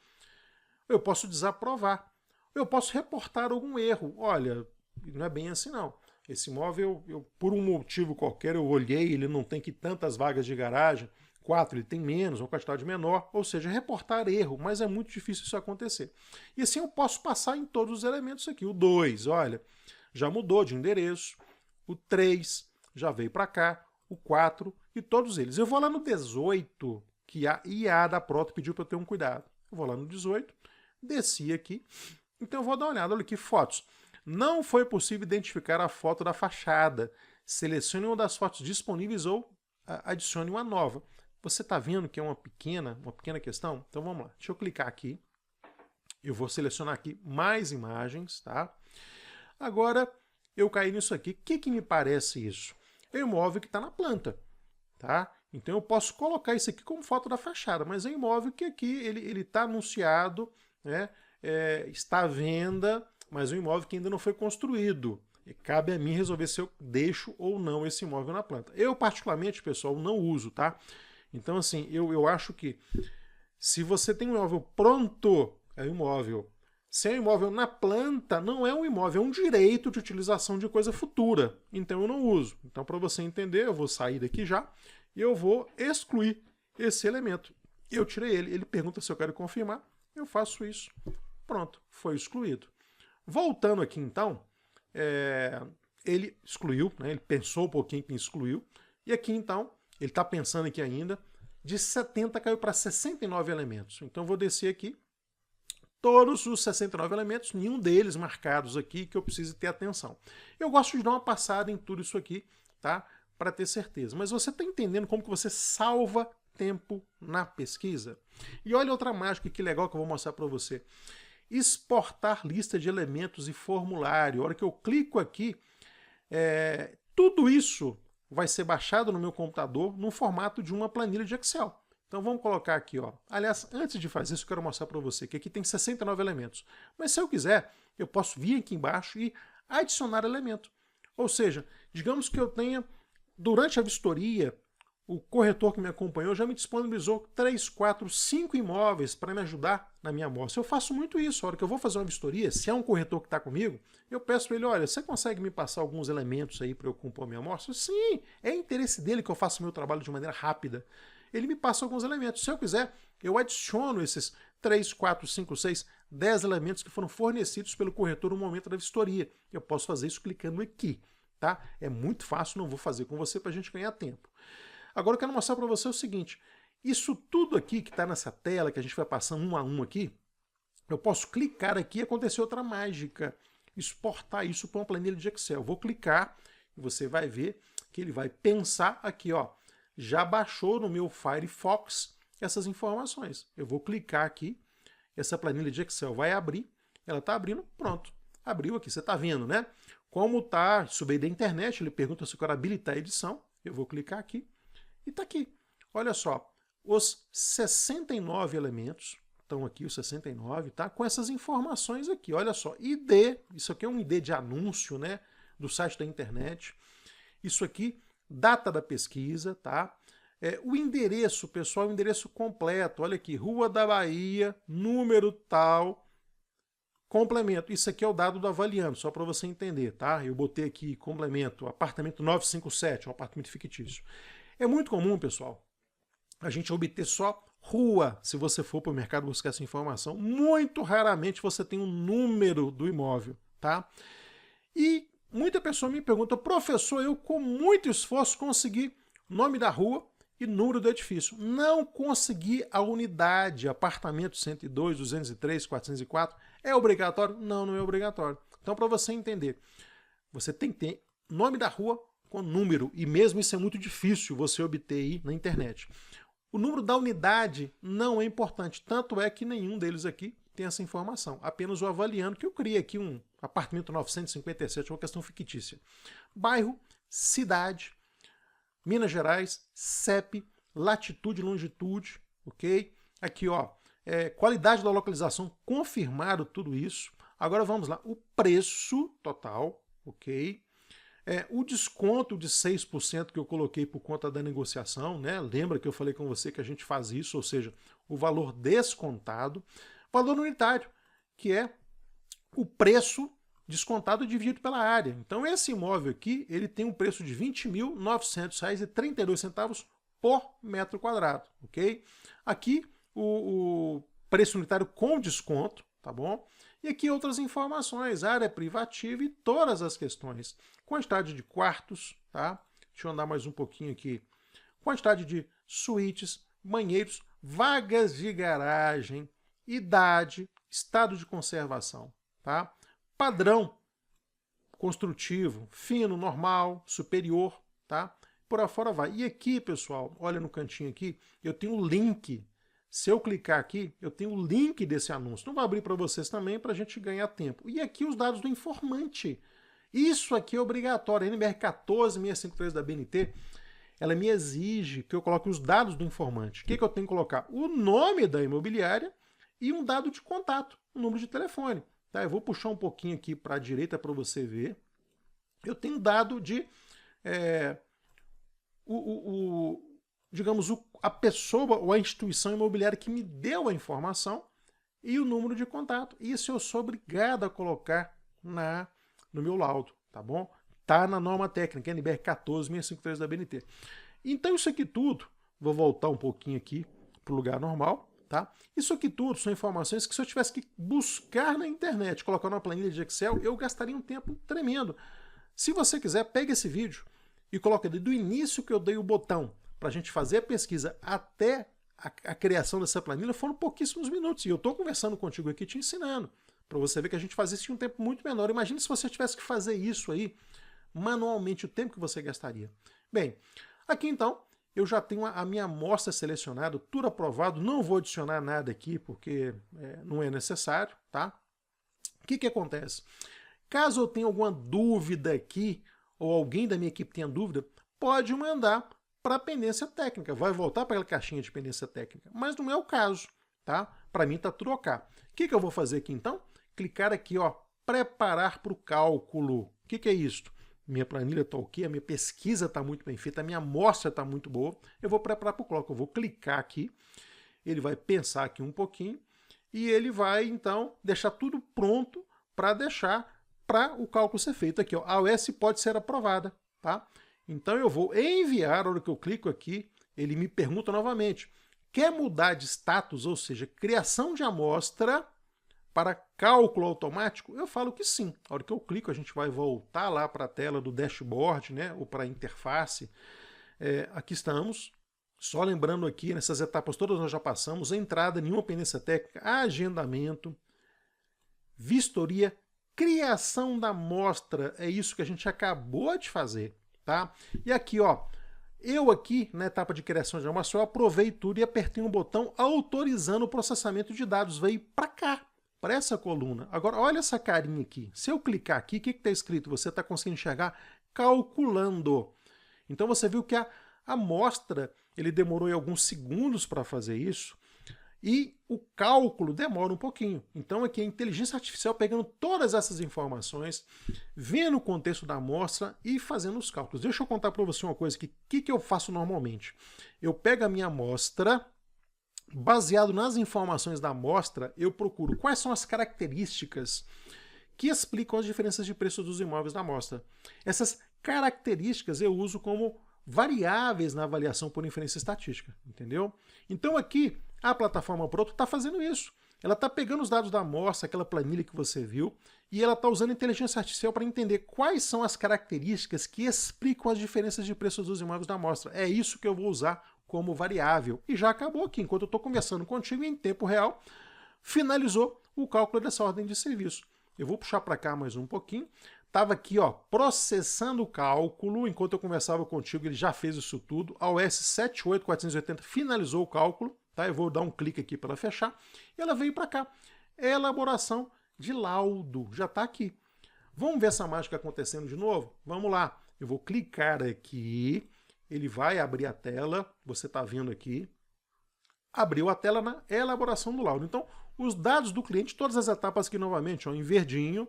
Eu posso desaprovar. Eu posso reportar algum erro. Olha, não é bem assim não. Esse imóvel, por um motivo qualquer, eu olhei, ele não tem aqui tantas vagas de garagem, 4 ele tem menos, uma quantidade menor, ou seja, reportar erro, mas é muito difícil isso acontecer. E assim eu posso passar em todos os elementos aqui. O 2, olha, já mudou de endereço. O 3 já veio para cá. O 4 e todos eles. Eu vou lá no 18, que a IA da Proto pediu para eu ter um cuidado. Eu vou lá no 18, desci aqui, então eu vou dar uma olhada, olha aqui, fotos. Não foi possível identificar a foto da fachada. Selecione uma das fotos disponíveis ou adicione uma nova. Você está vendo que é uma pequena questão? Então vamos lá, deixa eu clicar aqui. Eu vou selecionar aqui mais imagens, tá? Agora eu caí nisso aqui. O que me parece isso? É um imóvel que está na planta, tá? Então eu posso colocar isso aqui como foto da fachada, mas é um imóvel que aqui ele está anunciado, né? Está à venda, mas é um imóvel que ainda não foi construído. E cabe a mim resolver se eu deixo ou não esse imóvel na planta. Eu, particularmente, pessoal, não uso, tá? Então, assim, eu acho que se você tem um imóvel pronto, é um imóvel. Se é um imóvel na planta, não é um imóvel, é um direito de utilização de coisa futura. Então eu não uso. Então, para você entender, eu vou sair daqui já e eu vou excluir esse elemento. Eu tirei ele. Ele pergunta se eu quero confirmar. Eu faço isso. Pronto, foi excluído. Voltando aqui então, ele excluiu, né? Ele pensou um pouquinho que excluiu. E aqui então, ele está pensando aqui ainda, de 70 caiu para 69 elementos. Então eu vou descer aqui. Todos os 69 elementos, nenhum deles marcados aqui que eu precise ter atenção. Eu gosto de dar uma passada em tudo isso aqui, tá? Para ter certeza. Mas você está entendendo como que você salva tempo na pesquisa? E olha outra mágica que legal que eu vou mostrar para você. Exportar lista de elementos e formulário. A hora que eu clico aqui, tudo isso vai ser baixado no meu computador no formato de uma planilha de Excel. Então vamos colocar aqui, ó. Aliás, antes de fazer isso, eu quero mostrar para você que aqui tem 69 elementos. Mas se eu quiser, eu posso vir aqui embaixo e adicionar elemento. Ou seja, digamos que eu tenha, durante a vistoria, o corretor que me acompanhou já me disponibilizou 3, 4, 5 imóveis para me ajudar na minha amostra. Eu faço muito isso. A hora que eu vou fazer uma vistoria, se é um corretor que está comigo, eu peço para ele, olha, você consegue me passar alguns elementos aí para eu compor a minha amostra? Sim, é interesse dele que eu faça o meu trabalho de maneira rápida. Ele me passa alguns elementos. Se eu quiser, eu adiciono esses 3, 4, 5, 6, 10 elementos que foram fornecidos pelo corretor no momento da vistoria. Eu posso fazer isso clicando aqui, tá? É muito fácil, não vou fazer com você para a gente ganhar tempo. Agora eu quero mostrar para você o seguinte, isso tudo aqui que está nessa tela, que a gente vai passando um a um aqui, eu posso clicar aqui e acontecer outra mágica, exportar isso para uma planilha de Excel. Eu vou clicar e você vai ver que ele vai pensar aqui, ó, já baixou no meu Firefox essas informações. Eu vou clicar aqui, essa planilha de Excel vai abrir, ela está abrindo, pronto, abriu aqui, você está vendo, né? Como está, subi da internet, ele pergunta se eu quero habilitar a edição, eu vou clicar aqui, e está aqui. Olha só, os 69 elementos botão aqui, o 69, tá? Com essas informações aqui, olha só, ID, isso aqui é um ID de anúncio, né, do site da internet. Isso aqui, data da pesquisa, tá? O endereço, pessoal, o endereço completo, olha aqui, Rua da Bahia, número tal, complemento. Isso aqui é o dado do avaliando, só para você entender, tá? Eu botei aqui complemento, apartamento 957, um apartamento fictício. É muito comum, pessoal, a gente obter só rua, se você for para o mercado buscar essa informação. Muito raramente você tem um número do imóvel, tá? E muita pessoa me pergunta, professor, eu com muito esforço consegui nome da rua e número do edifício. Não consegui a unidade, apartamento 102, 203, 404. É obrigatório? Não, não é obrigatório. Então, para você entender, você tem que ter nome da rua com número, e mesmo isso é muito difícil você obter aí na internet. O número da unidade não é importante, tanto é que nenhum deles aqui tem essa informação. Apenas o avaliando, que eu criei aqui um apartamento 957, uma questão fictícia. Bairro, cidade, Minas Gerais, CEP, latitude e longitude, ok? Aqui, ó, qualidade da localização, confirmado tudo isso. Agora vamos lá, o preço total, ok? O desconto de 6% que eu coloquei por conta da negociação, né? Lembra que eu falei com você que a gente faz isso, ou seja, o valor descontado. Valor unitário, que é o preço descontado dividido pela área. Então esse imóvel aqui, ele tem um preço de R$ 20.900,32 por metro quadrado, ok? Aqui o preço unitário com desconto, tá bom? E aqui outras informações, área privativa e todas as questões. Quantidade de quartos, tá? Deixa eu andar mais um pouquinho aqui. Quantidade de suítes, banheiros, vagas de garagem, idade, estado de conservação, tá? Padrão construtivo, fino, normal, superior, tá? Por afora vai. E aqui, pessoal, olha no cantinho aqui, eu tenho o link. Se eu clicar aqui, eu tenho o link desse anúncio. Não vou abrir para vocês também, para a gente ganhar tempo. E aqui os dados do informante. Isso aqui é obrigatório. A NBR 14653 da BNT, ela me exige que eu coloque os dados do informante. O que eu tenho que colocar? O nome da imobiliária e um dado de contato, um número de telefone. Tá? Eu vou puxar um pouquinho aqui para a direita para você ver. Eu tenho dado de... digamos, a pessoa ou a instituição imobiliária que me deu a informação e o número de contato. Isso eu sou obrigado a colocar no meu laudo, tá bom? Tá na norma técnica, NBR 14653 da BNT. Então isso aqui tudo, vou voltar um pouquinho aqui para o lugar normal, tá? Isso aqui tudo são informações que se eu tivesse que buscar na internet, colocar numa planilha de Excel, eu gastaria um tempo tremendo. Se você quiser, pega esse vídeo e coloca do início que eu dei o botão para a gente fazer a pesquisa até a criação dessa planilha, foram pouquíssimos minutos. E eu estou conversando contigo aqui, te ensinando, para você ver que a gente faz isso em um tempo muito menor. Imagina se você tivesse que fazer isso aí manualmente, o tempo que você gastaria. Bem, aqui então, eu já tenho a minha amostra selecionada, tudo aprovado, não vou adicionar nada aqui, porque não é necessário, tá? O que acontece? Caso eu tenha alguma dúvida aqui, ou alguém da minha equipe tenha dúvida, pode mandar para a pendência técnica, vai voltar para aquela caixinha de pendência técnica, mas não é o caso, tá? Para mim está tudo ok. O que eu vou fazer aqui então? Clicar aqui, ó, preparar para o cálculo. O que é isso? Minha planilha está ok, a minha pesquisa está muito bem feita, a minha amostra está muito boa, eu vou preparar para o cálculo. Eu vou clicar aqui, ele vai pensar aqui um pouquinho e ele vai então deixar tudo pronto para deixar para o cálculo ser feito aqui, ó. A OS pode ser aprovada, tá? Então eu vou enviar, a hora que eu clico aqui, ele me pergunta novamente, quer mudar de status, ou seja, criação de amostra para cálculo automático? Eu falo que sim. A hora que eu clico, a gente vai voltar lá para a tela do dashboard, né, ou para a interface. Aqui estamos. Só lembrando aqui, nessas etapas todas nós já passamos, entrada, nenhuma pendência técnica, agendamento, vistoria, criação da amostra, é isso que a gente acabou de fazer, tá? E aqui, ó, eu aqui, na etapa de criação de amostra, eu aprovei tudo e apertei um botão autorizando o processamento de dados, veio para cá, para essa coluna. Agora, olha essa carinha aqui. Se eu clicar aqui, o que está escrito? Você está conseguindo enxergar? Calculando. Então você viu que a amostra, ele demorou alguns segundos para fazer isso, e o cálculo demora um pouquinho. Então aqui a inteligência artificial pegando todas essas informações, vendo o contexto da amostra e fazendo os cálculos. Deixa eu contar para você uma coisa aqui. O que eu faço normalmente? Eu pego a minha amostra, baseado nas informações da amostra, eu procuro quais são as características que explicam as diferenças de preço dos imóveis da amostra. Essas características eu uso como variáveis na avaliação por inferência estatística, entendeu? Então aqui a plataforma Proto está fazendo isso. Ela está pegando os dados da amostra, aquela planilha que você viu, e ela está usando inteligência artificial para entender quais são as características que explicam as diferenças de preços dos imóveis da amostra. É isso que eu vou usar como variável. E já acabou aqui, enquanto eu estou conversando contigo em tempo real, finalizou o cálculo dessa ordem de serviço. Eu vou puxar para cá mais um pouquinho. Estava aqui, ó, processando o cálculo, enquanto eu conversava contigo, ele já fez isso tudo. A OS 78480 finalizou o cálculo, tá? Eu vou dar um clique aqui para ela fechar. E ela veio para cá. Elaboração de laudo, já está aqui. Vamos ver essa mágica acontecendo de novo? Vamos lá. Eu vou clicar aqui, ele vai abrir a tela, você está vendo aqui. Abriu a tela na elaboração do laudo. Então, os dados do cliente, todas as etapas aqui novamente, ó, em verdinho.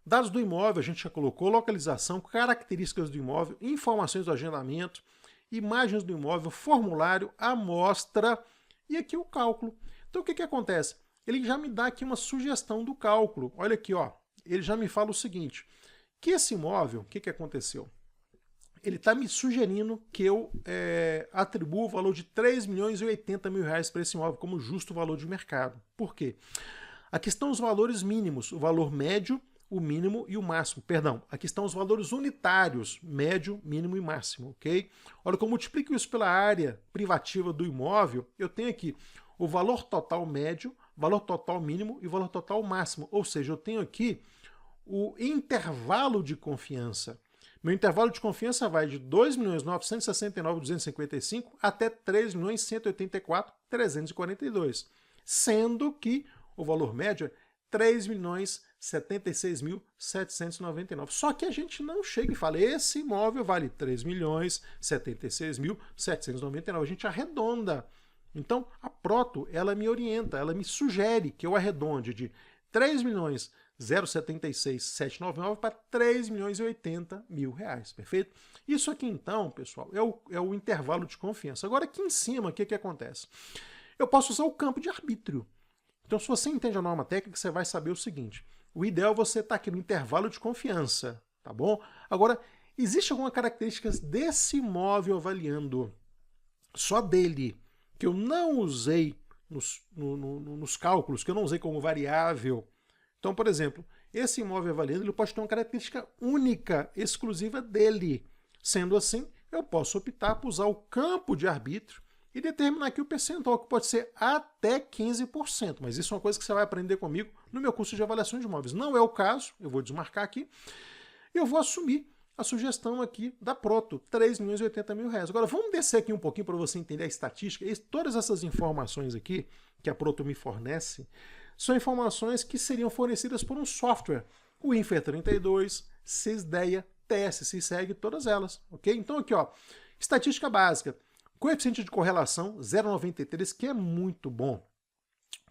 Dados do imóvel, a gente já colocou, localização, características do imóvel, informações do agendamento, imagens do imóvel, formulário, amostra e aqui o cálculo. Então o que acontece? Ele já me dá aqui uma sugestão do cálculo. Olha aqui, ó, ele já me fala o seguinte, que esse imóvel, o que aconteceu? Ele está me sugerindo que eu atribuo o valor de R$3.080.000 para esse imóvel como justo valor de mercado. Por quê? Aqui estão os valores mínimos, o valor médio, o mínimo e o máximo. Perdão, aqui estão os valores unitários, médio, mínimo e máximo, ok? Olha, que eu multiplico isso pela área privativa do imóvel, eu tenho aqui o valor total médio, valor total mínimo e valor total máximo. Ou seja, eu tenho aqui o intervalo de confiança. Meu intervalo de confiança vai de 2.969.255 até 3.184.342, sendo que o valor médio é 3.076.799. Só que a gente não chega e fala, esse imóvel vale 3.076.799. A gente arredonda. Então, a Proto, ela me orienta, ela me sugere que eu arredonde de 3.076.799 para R$3.080.000, perfeito? Isso aqui, então, pessoal, é o intervalo de confiança. Agora, aqui em cima, o que acontece? Eu posso usar o campo de arbítrio. Então, se você entende a norma técnica, você vai saber o seguinte. O ideal é você estar aqui no intervalo de confiança, tá bom? Agora, existe alguma característica desse imóvel avaliando, só dele, que eu não usei nos cálculos, que eu não usei como variável. Então, por exemplo, esse imóvel avaliando, ele pode ter uma característica única, exclusiva dele. Sendo assim, eu posso optar por usar o campo de arbítrio e determinar aqui o percentual, que pode ser até 15%. Mas isso é uma coisa que você vai aprender comigo no meu curso de avaliação de imóveis. Não é o caso, eu vou desmarcar aqui. Eu vou assumir a sugestão aqui da Proto, R$3.080.000. Agora, vamos descer aqui um pouquinho para você entender a estatística. Todas essas informações aqui que a Proto me fornece são informações que seriam fornecidas por um software. O Infer32, Sysdeia, TS, Syseg, todas elas. Ok? Então aqui, ó, estatística básica. Coeficiente de correlação 0,93, que é muito bom.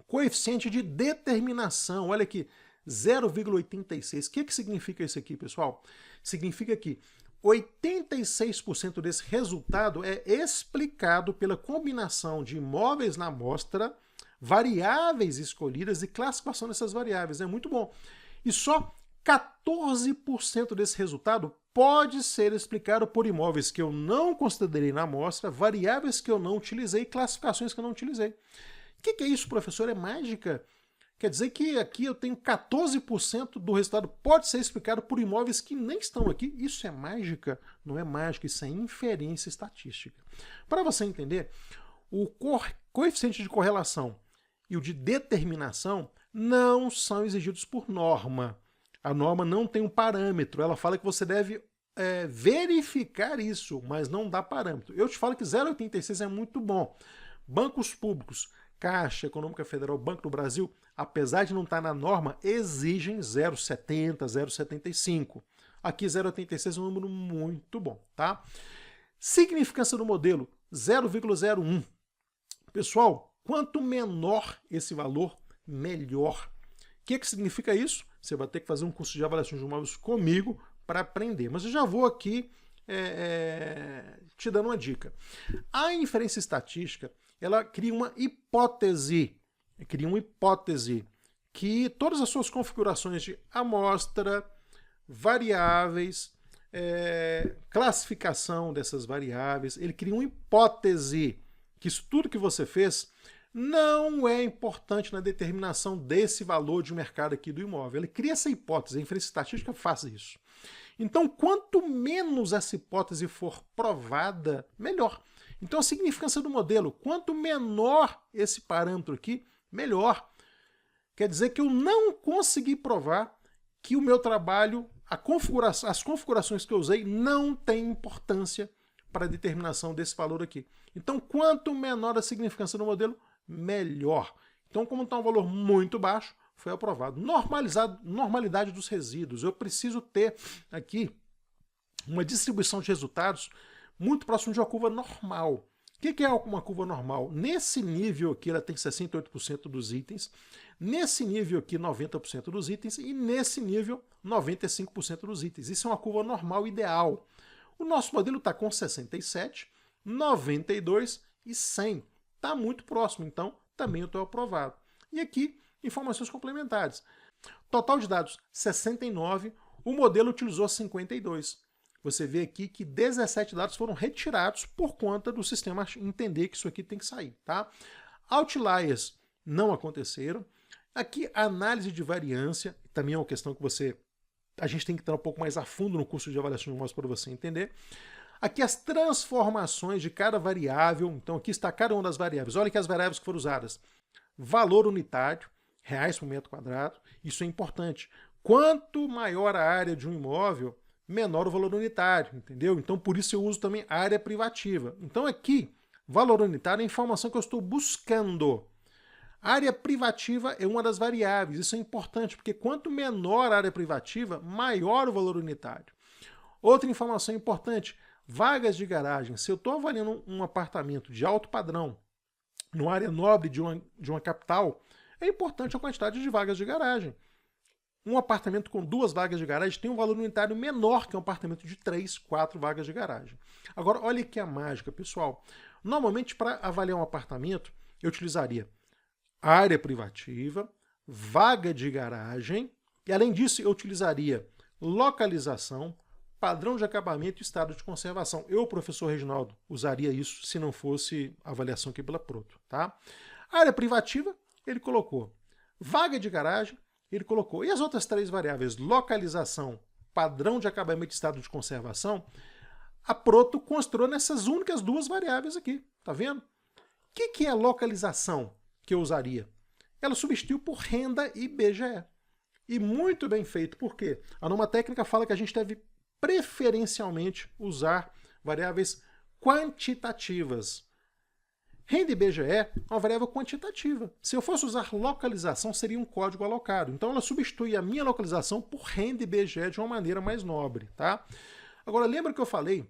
Coeficiente de determinação, olha aqui, 0,86. O que significa isso aqui, pessoal? Significa que 86% desse resultado é explicado pela combinação de imóveis na amostra, variáveis escolhidas e classificação dessas variáveis. É muito bom. E só 14% desse resultado pode ser explicado por imóveis que eu não considerei na amostra, variáveis que eu não utilizei, classificações que eu não utilizei. O que é isso, professor? É mágica? Quer dizer que aqui eu tenho 14% do resultado pode ser explicado por imóveis que nem estão aqui. Isso é mágica? Não é mágica, isso é inferência estatística. Para você entender, o coeficiente de correlação e o de determinação não são exigidos por norma. A norma não tem um parâmetro, ela fala que você deve verificar isso, mas não dá parâmetro. Eu te falo que 0,86 é muito bom. Bancos públicos, Caixa Econômica Federal, Banco do Brasil, apesar de não estar na norma, exigem 0,70, 0,75. Aqui 0,86 é um número muito bom, tá? Significância do modelo, 0,01. Pessoal, Quanto menor esse valor, melhor. O que significa isso? Você vai ter que fazer um curso de avaliação de imóveis comigo para aprender. Mas eu já vou aqui te dando uma dica. A inferência estatística, ela cria uma hipótese que todas as suas configurações de amostra, variáveis, classificação dessas variáveis, ele cria uma hipótese que isso tudo que você fez não é importante na determinação desse valor de mercado aqui do imóvel. Ele cria essa hipótese, a inferência estatística faz isso. Então, quanto menos essa hipótese for provada, melhor. Então, a significância do modelo, quanto menor esse parâmetro aqui, melhor. Quer dizer que eu não consegui provar que o meu trabalho, as configurações que eu usei, não têm importância para a determinação desse valor aqui. Então, quanto menor a significância do modelo, melhor. Então, como está um valor muito baixo, foi aprovado. Normalidade dos resíduos. Eu preciso ter aqui uma distribuição de resultados muito próximo de uma curva normal. O que é uma curva normal? Nesse nível aqui ela tem 68% dos itens, nesse nível aqui 90% dos itens e nesse nível 95% dos itens. Isso é uma curva normal ideal. O nosso modelo está com 67, 92 e 100. Está muito próximo, então também eu estou aprovado. E aqui, informações complementares. Total de dados, 69. O modelo utilizou 52. Você vê aqui que 17 dados foram retirados por conta do sistema entender que isso aqui tem que sair. Tá? Outliers não aconteceram. Aqui, análise de variância, também é uma questão que a gente tem que entrar um pouco mais a fundo no curso de avaliação de imóveis para você entender. Aqui as transformações de cada variável. Então aqui está cada uma das variáveis. Olha aqui as variáveis que foram usadas. Valor unitário, reais por metro quadrado. Isso é importante. Quanto maior a área de um imóvel, menor o valor unitário, entendeu? Então por isso eu uso também área privativa. Então aqui, valor unitário é a informação que eu estou buscando. Área privativa é uma das variáveis. Isso é importante, porque quanto menor a área privativa, maior o valor unitário. Outra informação importante, vagas de garagem. Se eu estou avaliando um apartamento de alto padrão, numa área nobre de uma capital, é importante a quantidade de vagas de garagem. Um apartamento com 2 vagas de garagem tem um valor unitário menor que um apartamento de 3, 4 vagas de garagem. Agora, olha aqui a mágica, pessoal. Normalmente, para avaliar um apartamento, eu utilizaria área privativa, vaga de garagem, e além disso, eu utilizaria localização, padrão de acabamento e estado de conservação. Eu, professor Reginaldo, usaria isso se não fosse avaliação aqui pela Proto. Tá? Área privativa, ele colocou. Vaga de garagem, ele colocou. E as outras 3 variáveis, localização, padrão de acabamento e estado de conservação, a Proto construiu nessas únicas 2 variáveis aqui. Tá vendo? O que é localização que eu usaria? Ela substituiu por renda e IBGE. E muito bem feito, porque a norma técnica fala que a gente deve preferencialmente usar variáveis quantitativas. Renda IBGE é uma variável quantitativa. Se eu fosse usar localização, seria um código alocado. Então ela substitui a minha localização por renda IBGE de uma maneira mais nobre. Tá? Agora, lembra que eu falei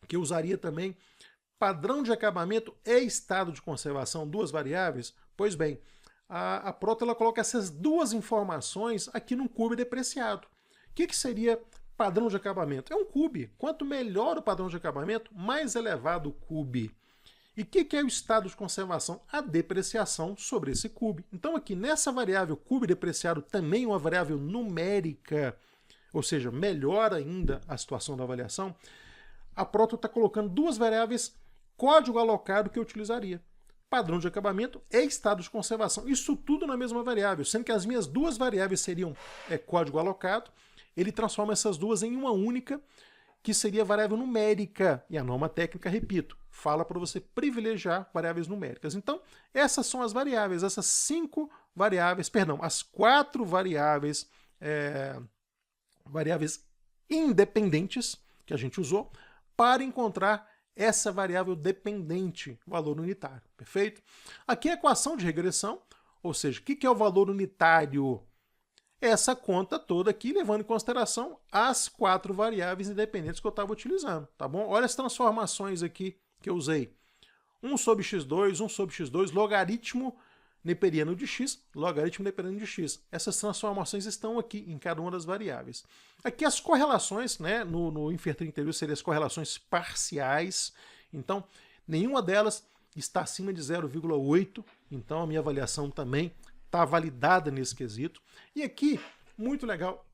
que eu usaria também padrão de acabamento e estado de conservação, 2 variáveis? Pois bem, a Proto ela coloca essas 2 informações aqui num CUB depreciado. O que seria padrão de acabamento? É um CUB. Quanto melhor o padrão de acabamento, mais elevado o CUB. E o que é o estado de conservação? A depreciação sobre esse CUB. Então aqui nessa variável CUB depreciado também uma variável numérica, ou seja, melhora ainda a situação da avaliação, a Proto está colocando 2 variáveis código alocado que eu utilizaria. Padrão de acabamento e estado de conservação. Isso tudo na mesma variável, sendo que as minhas 2 variáveis seriam código alocado, ele transforma essas 2 em uma única, que seria variável numérica. E a norma técnica, repito, fala para você privilegiar variáveis numéricas. Então, essas são as variáveis, essas 5 variáveis, perdão, as 4 variáveis, variáveis independentes que a gente usou para encontrar essa variável dependente, valor unitário, perfeito? Aqui é a equação de regressão, ou seja, o que é o valor unitário? Essa conta toda aqui, levando em consideração as 4 variáveis independentes que eu estava utilizando, tá bom? Olha as transformações aqui que eu usei. 1 sobre x2, 1 sobre x2, logaritmo neperiano de x, logaritmo neperiano de x. Essas transformações estão aqui em cada uma das variáveis. Aqui as correlações, né, no Infer 32 seriam as correlações parciais, então nenhuma delas está acima de 0,8, então a minha avaliação também está validada nesse quesito. E aqui, muito legal,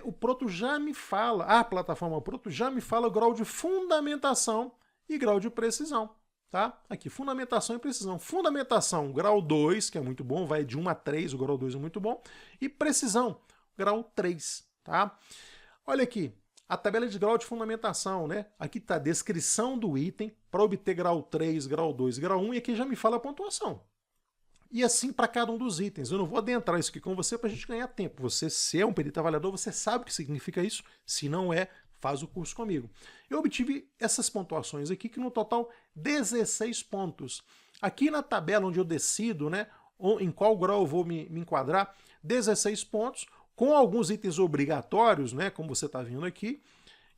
o Proto já me fala, a plataforma Proto já me fala o grau de fundamentação e grau de precisão. Tá? Aqui, fundamentação e precisão. Fundamentação, grau 2, que é muito bom, vai de 1 a 3, o grau 2 é muito bom. E precisão, grau 3. Tá? Olha aqui, a tabela de grau de fundamentação, né? Aqui está a descrição do item para obter grau 3, grau 2 e grau 1, e aqui já me fala a pontuação. E assim para cada um dos itens. Eu não vou adentrar isso aqui com você para a gente ganhar tempo. Você, se é um perito avaliador, você sabe o que significa isso. Se não é, faz o curso comigo. Eu obtive essas pontuações aqui, que no total 16 pontos. Aqui na tabela onde eu decido, né, em qual grau eu vou me enquadrar, 16 pontos, com alguns itens obrigatórios, né, como você está vendo aqui,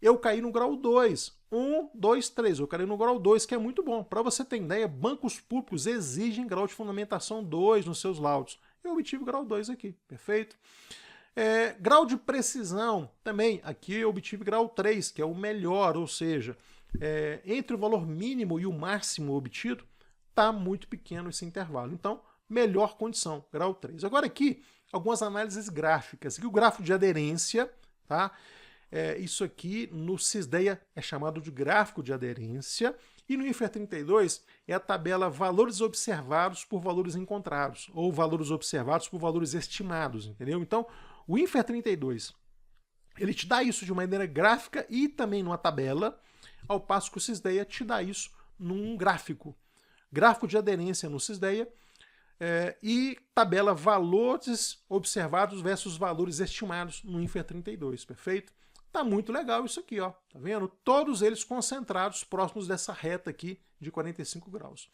eu caí no grau 2. 1, 2, 3. Eu caí no grau 2, que é muito bom. Para você ter ideia, bancos públicos exigem grau de fundamentação 2 nos seus laudos. Eu obtive o grau 2 aqui, perfeito? Grau de precisão, também, aqui eu obtive grau 3, que é o melhor, ou seja, entre o valor mínimo e o máximo obtido, está muito pequeno esse intervalo. Então, melhor condição, grau 3. Agora aqui, algumas análises gráficas. Aqui o gráfico de aderência, tá? Isso aqui no Cisdeia é chamado de gráfico de aderência, e no Infer 32 é a tabela valores observados por valores encontrados, ou valores observados por valores estimados, entendeu? Então, o Infer 32, ele te dá isso de maneira gráfica e também numa tabela, ao passo que o Cisdeia te dá isso num gráfico. Gráfico de aderência no Cisdeia e tabela valores observados versus valores estimados no Infer 32, perfeito? Tá muito legal isso aqui, ó. Tá vendo? Todos eles concentrados próximos dessa reta aqui de 45 graus.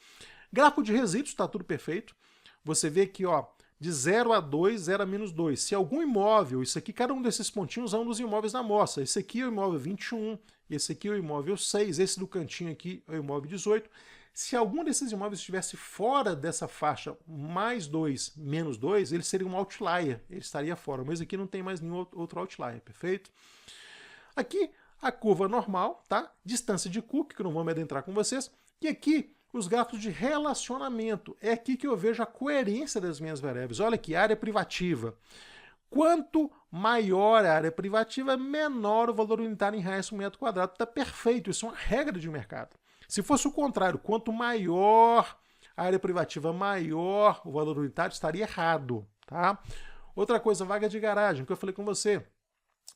Gráfico de resíduos, tá tudo perfeito. Você vê aqui, ó, de 0 a 2, 0 a menos 2. Se algum imóvel, isso aqui, cada um desses pontinhos é um dos imóveis da amostra. Esse aqui é o imóvel 21, esse aqui é o imóvel 6, esse do cantinho aqui é o imóvel 18. Se algum desses imóveis estivesse fora dessa faixa mais 2, menos 2, ele seria um outlier, ele estaria fora. Mas aqui não tem mais nenhum outro outlier, perfeito? Aqui a curva normal, tá? Distância de Cook, que não vou me adentrar com vocês. E aqui os gráficos de relacionamento. É aqui que eu vejo a coerência das minhas variáveis. Olha aqui, área privativa. Quanto maior a área privativa, menor o valor unitário em reais por metro quadrado. Está perfeito, isso é uma regra de mercado. Se fosse o contrário, quanto maior a área privativa, maior o valor unitário, estaria errado, tá? Outra coisa, vaga de garagem, que eu falei com você.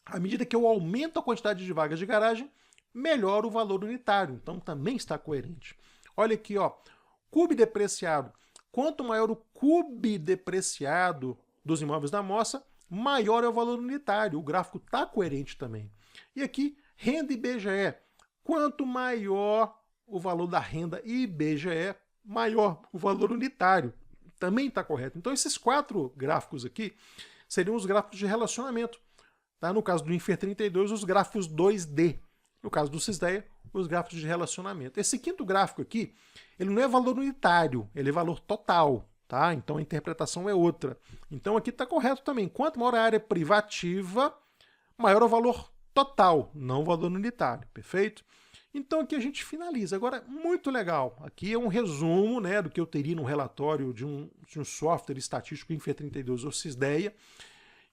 À medida que eu aumento a quantidade de vagas de garagem, melhora o valor unitário. Então também está coerente. Olha aqui, ó, CUB depreciado. Quanto maior o CUB depreciado dos imóveis da amostra, maior é o valor unitário. O gráfico está coerente também. E aqui, renda IBGE. Quanto maior o valor da renda IBGE, maior o valor unitário. Também está correto. Então esses 4 gráficos aqui seriam os gráficos de relacionamento. Tá? No caso do Infer 32, os gráficos 2D. No caso do Cisdeia, os gráficos de relacionamento. Esse quinto gráfico aqui, ele não é valor unitário, ele é valor total. Tá? Então a interpretação é outra. Então aqui está correto também. Quanto maior a área privativa, maior é o valor total, não o valor unitário. Perfeito? Então aqui a gente finaliza. Agora, muito legal. Aqui é um resumo, né, do que eu teria no relatório de um software estatístico Infer 32 ou Cisdeia.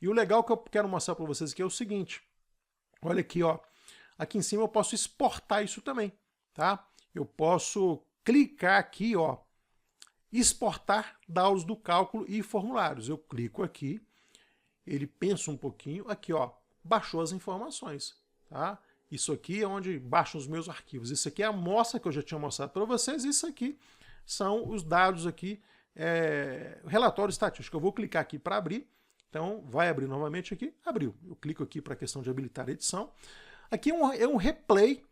E o legal que eu quero mostrar para vocês aqui é o seguinte. Olha aqui, ó. Aqui em cima eu posso exportar isso também, tá? Eu posso clicar aqui, ó, exportar dados do cálculo e formulários. Eu clico aqui, ele pensa um pouquinho, aqui, ó, baixou as informações, tá? Isso aqui é onde baixam os meus arquivos. Isso aqui é a amostra que eu já tinha mostrado para vocês. Isso aqui são os dados aqui, relatório estatístico. Eu vou clicar aqui para abrir. Então, vai abrir novamente aqui. Abriu. Eu clico aqui para a questão de habilitar a edição. Aqui é um replay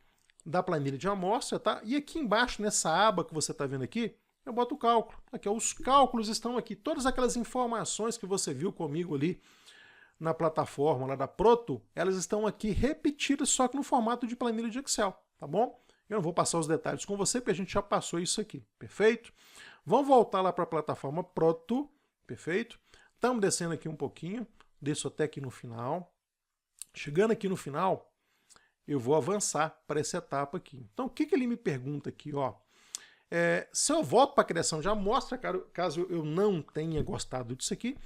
da planilha de amostra, tá? E aqui embaixo, nessa aba que você está vendo aqui, eu boto o cálculo. Aqui, ó, os cálculos estão aqui. Todas aquelas informações que você viu comigo ali na plataforma lá da Proto, elas estão aqui repetidas, só que no formato de planilha de Excel, tá bom? Eu não vou passar os detalhes com você, porque a gente já passou isso aqui, perfeito? Vamos voltar lá para a plataforma Proto, perfeito? Estamos descendo aqui um pouquinho, desço até aqui no final. Chegando aqui no final, eu vou avançar para essa etapa aqui. Então, o que ele me pergunta aqui, ó? Se eu volto para a criação de amostra, caso eu não tenha gostado disso aqui,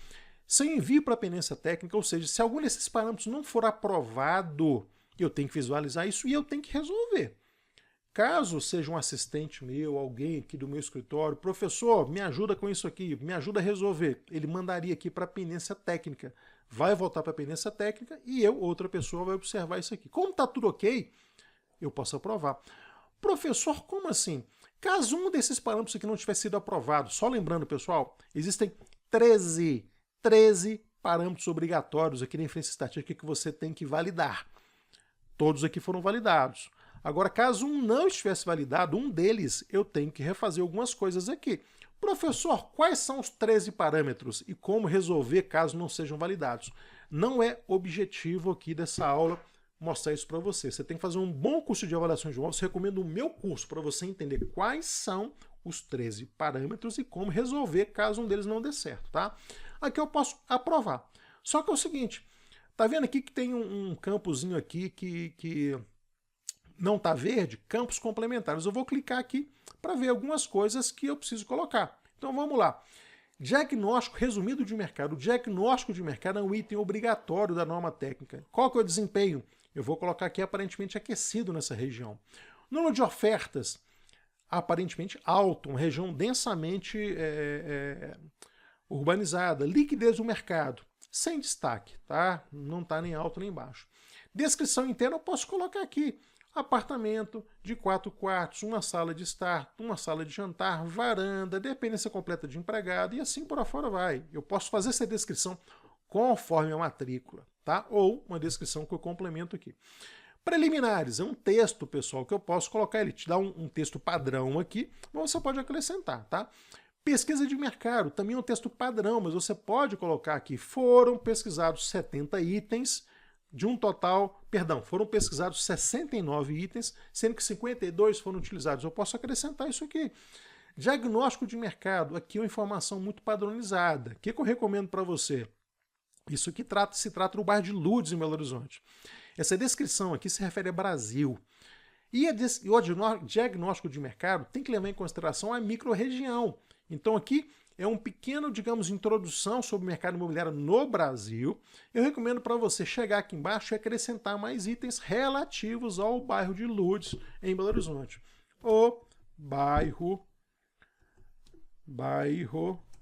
se eu envio para a pendência técnica, ou seja, se algum desses parâmetros não for aprovado, eu tenho que visualizar isso e eu tenho que resolver. Caso seja um assistente meu, alguém aqui do meu escritório, professor, me ajuda com isso aqui, me ajuda a resolver, ele mandaria aqui para a pendência técnica, vai voltar para a pendência técnica e eu, outra pessoa, vai observar isso aqui. Como está tudo ok, eu posso aprovar. Professor, como assim? Caso um desses parâmetros aqui não tivesse sido aprovado, só lembrando, pessoal, existem 13 parâmetros obrigatórios aqui na inferência estatística que você tem que validar. Todos aqui foram validados. Agora, caso um não estivesse validado, um deles, eu tenho que refazer algumas coisas aqui. Professor, quais são os 13 parâmetros e como resolver caso não sejam validados? Não é objetivo aqui dessa aula mostrar isso para você. Você tem que fazer um bom curso de avaliação de móveis. Eu recomendo o meu curso para você entender quais são os 13 parâmetros e como resolver caso um deles não dê certo, tá? Aqui eu posso aprovar. Só que é o seguinte, tá vendo aqui que tem um campozinho aqui que não está verde? Campos complementares. Eu vou clicar aqui para ver algumas coisas que eu preciso colocar. Então vamos lá. Diagnóstico resumido de mercado. O diagnóstico de mercado é um item obrigatório da norma técnica. Qual que é o desempenho? Eu vou colocar aqui aparentemente aquecido nessa região. Número de ofertas, aparentemente alto, uma região densamente urbanizada. Liquidez do mercado, sem destaque, tá? Não está nem alto nem baixo. Descrição interna eu posso colocar aqui. Apartamento de 4 quartos, uma sala de estar, uma sala de jantar, varanda, dependência completa de empregado e assim por fora vai. Eu posso fazer essa descrição conforme a matrícula, tá? Ou uma descrição que eu complemento aqui. Preliminares, é um texto, pessoal, que eu posso colocar, ele te dá um texto padrão aqui, mas você pode acrescentar, tá? Pesquisa de mercado, também é um texto padrão, mas você pode colocar aqui, foram pesquisados 70 itens, de um total, foram pesquisados 69 itens, sendo que 52 foram utilizados. Eu posso acrescentar isso aqui. Diagnóstico de mercado, aqui é uma informação muito padronizada. O que eu recomendo para você? Isso aqui se trata do bairro de Lourdes, em Belo Horizonte. Essa descrição aqui se refere a Brasil. E o diagnóstico de mercado tem que levar em consideração a micro-região. Então aqui é um pequeno, digamos, introdução sobre o mercado imobiliário no Brasil. Eu recomendo para você chegar aqui embaixo e acrescentar mais itens relativos ao bairro de Lourdes, em Belo Horizonte. O bairro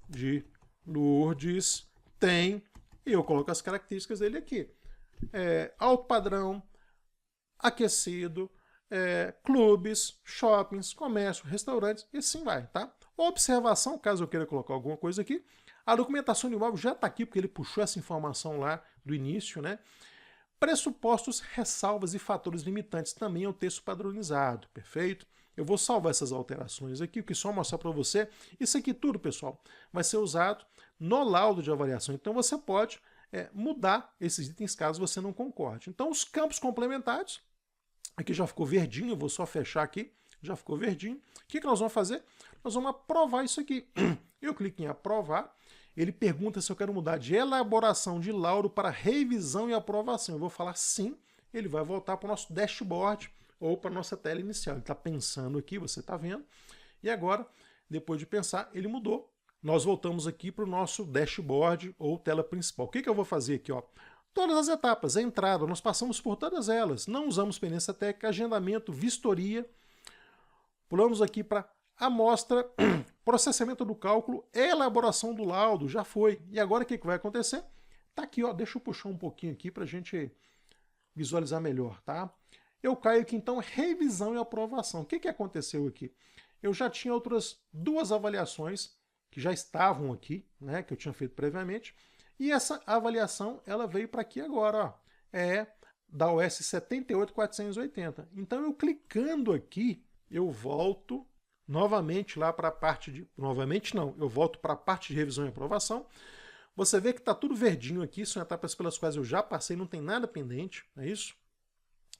de Lourdes tem, e eu coloco as características dele aqui. Alto padrão, aquecido, clubes, shoppings, comércio, restaurantes, e assim vai, tá? Observação, caso eu queira colocar alguma coisa aqui, a documentação de imóvel já está aqui, porque ele puxou essa informação lá do início, né? Pressupostos, ressalvas e fatores limitantes, também é um texto padronizado, perfeito? Eu vou salvar essas alterações aqui, o que só mostrar para você. Isso aqui tudo, pessoal, vai ser usado no laudo de avaliação, então você pode mudar esses itens caso você não concorde. Então, os campos complementares, aqui já ficou verdinho, eu vou só fechar aqui, já ficou verdinho. O que nós vamos fazer? Nós vamos aprovar isso aqui. Eu clico em aprovar, ele pergunta se eu quero mudar de elaboração de laudo para revisão e aprovação. Eu vou falar sim, ele vai voltar para o nosso dashboard ou para a nossa tela inicial. Ele está pensando aqui, você está vendo, e agora, depois de pensar, ele mudou. Nós voltamos aqui para o nosso dashboard ou tela principal. O que eu vou fazer aqui? Ó? Todas as etapas, a entrada, nós passamos por todas elas. Não usamos pendência técnica, agendamento, vistoria. Pulamos aqui para amostra, processamento do cálculo, elaboração do laudo, já foi. E agora o que vai acontecer? Tá aqui, ó, deixa eu puxar um pouquinho aqui para a gente visualizar melhor, tá? Eu caio aqui então, revisão e aprovação. O que aconteceu aqui? Eu já tinha outras 2 avaliações que já estavam aqui, né, que eu tinha feito previamente, e essa avaliação ela veio para aqui agora, ó, da OS 78480. Então eu clicando aqui, eu volto novamente lá para a parte de... Novamente não, eu volto para a parte de revisão e aprovação. Você vê que está tudo verdinho aqui, são etapas pelas quais eu já passei, não tem nada pendente, é isso?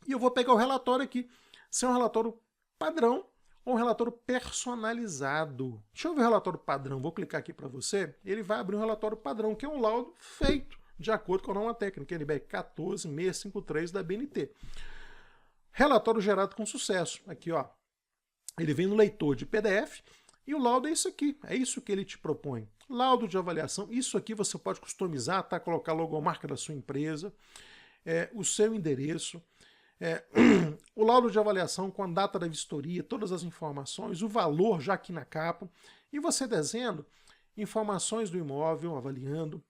E eu vou pegar o relatório aqui. Esse é um relatório padrão ou um relatório personalizado. Deixa eu ver o relatório padrão, vou clicar aqui para você, ele vai abrir um relatório padrão, que é um laudo feito de acordo com a norma técnica NBR 14653 da BNT. Relatório gerado com sucesso. Aqui, ó, ele vem no leitor de PDF e o laudo é isso aqui, é isso que ele te propõe. Laudo de avaliação, isso aqui você pode customizar, tá? Colocar a logomarca da sua empresa, o seu endereço, o laudo de avaliação com a data da vistoria, todas as informações, o valor já aqui na capa, e você desenhando informações do imóvel, avaliando,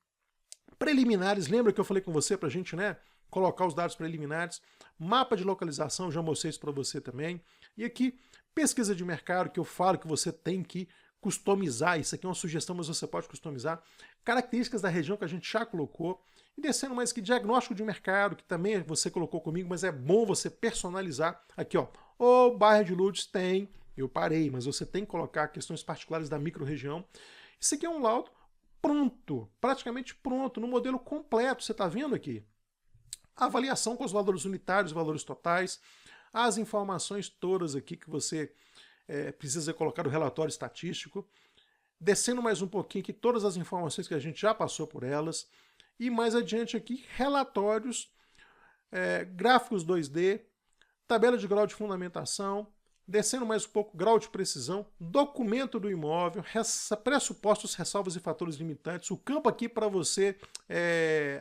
preliminares, lembra que eu falei com você para a gente, né, colocar os dados preliminares, mapa de localização, já mostrei isso para você também, e aqui, pesquisa de mercado, que eu falo que você tem que customizar, isso aqui é uma sugestão, mas você pode customizar, características da região que a gente já colocou, e descendo mais que diagnóstico de mercado, que também você colocou comigo, mas é bom você personalizar. Aqui, ó, o bairro de Lourdes tem, eu parei, mas você tem que colocar questões particulares da micro-região. Isso aqui é um laudo pronto, praticamente pronto, no modelo completo, você está vendo aqui. A avaliação com os valores unitários, valores totais, as informações todas aqui que você precisa colocar no relatório estatístico. Descendo mais um pouquinho aqui, todas as informações que a gente já passou por elas. E mais adiante aqui, relatórios, gráficos 2D, tabela de grau de fundamentação, descendo mais um pouco, grau de precisão, documento do imóvel, pressupostos, ressalvas e fatores limitantes, o campo aqui para você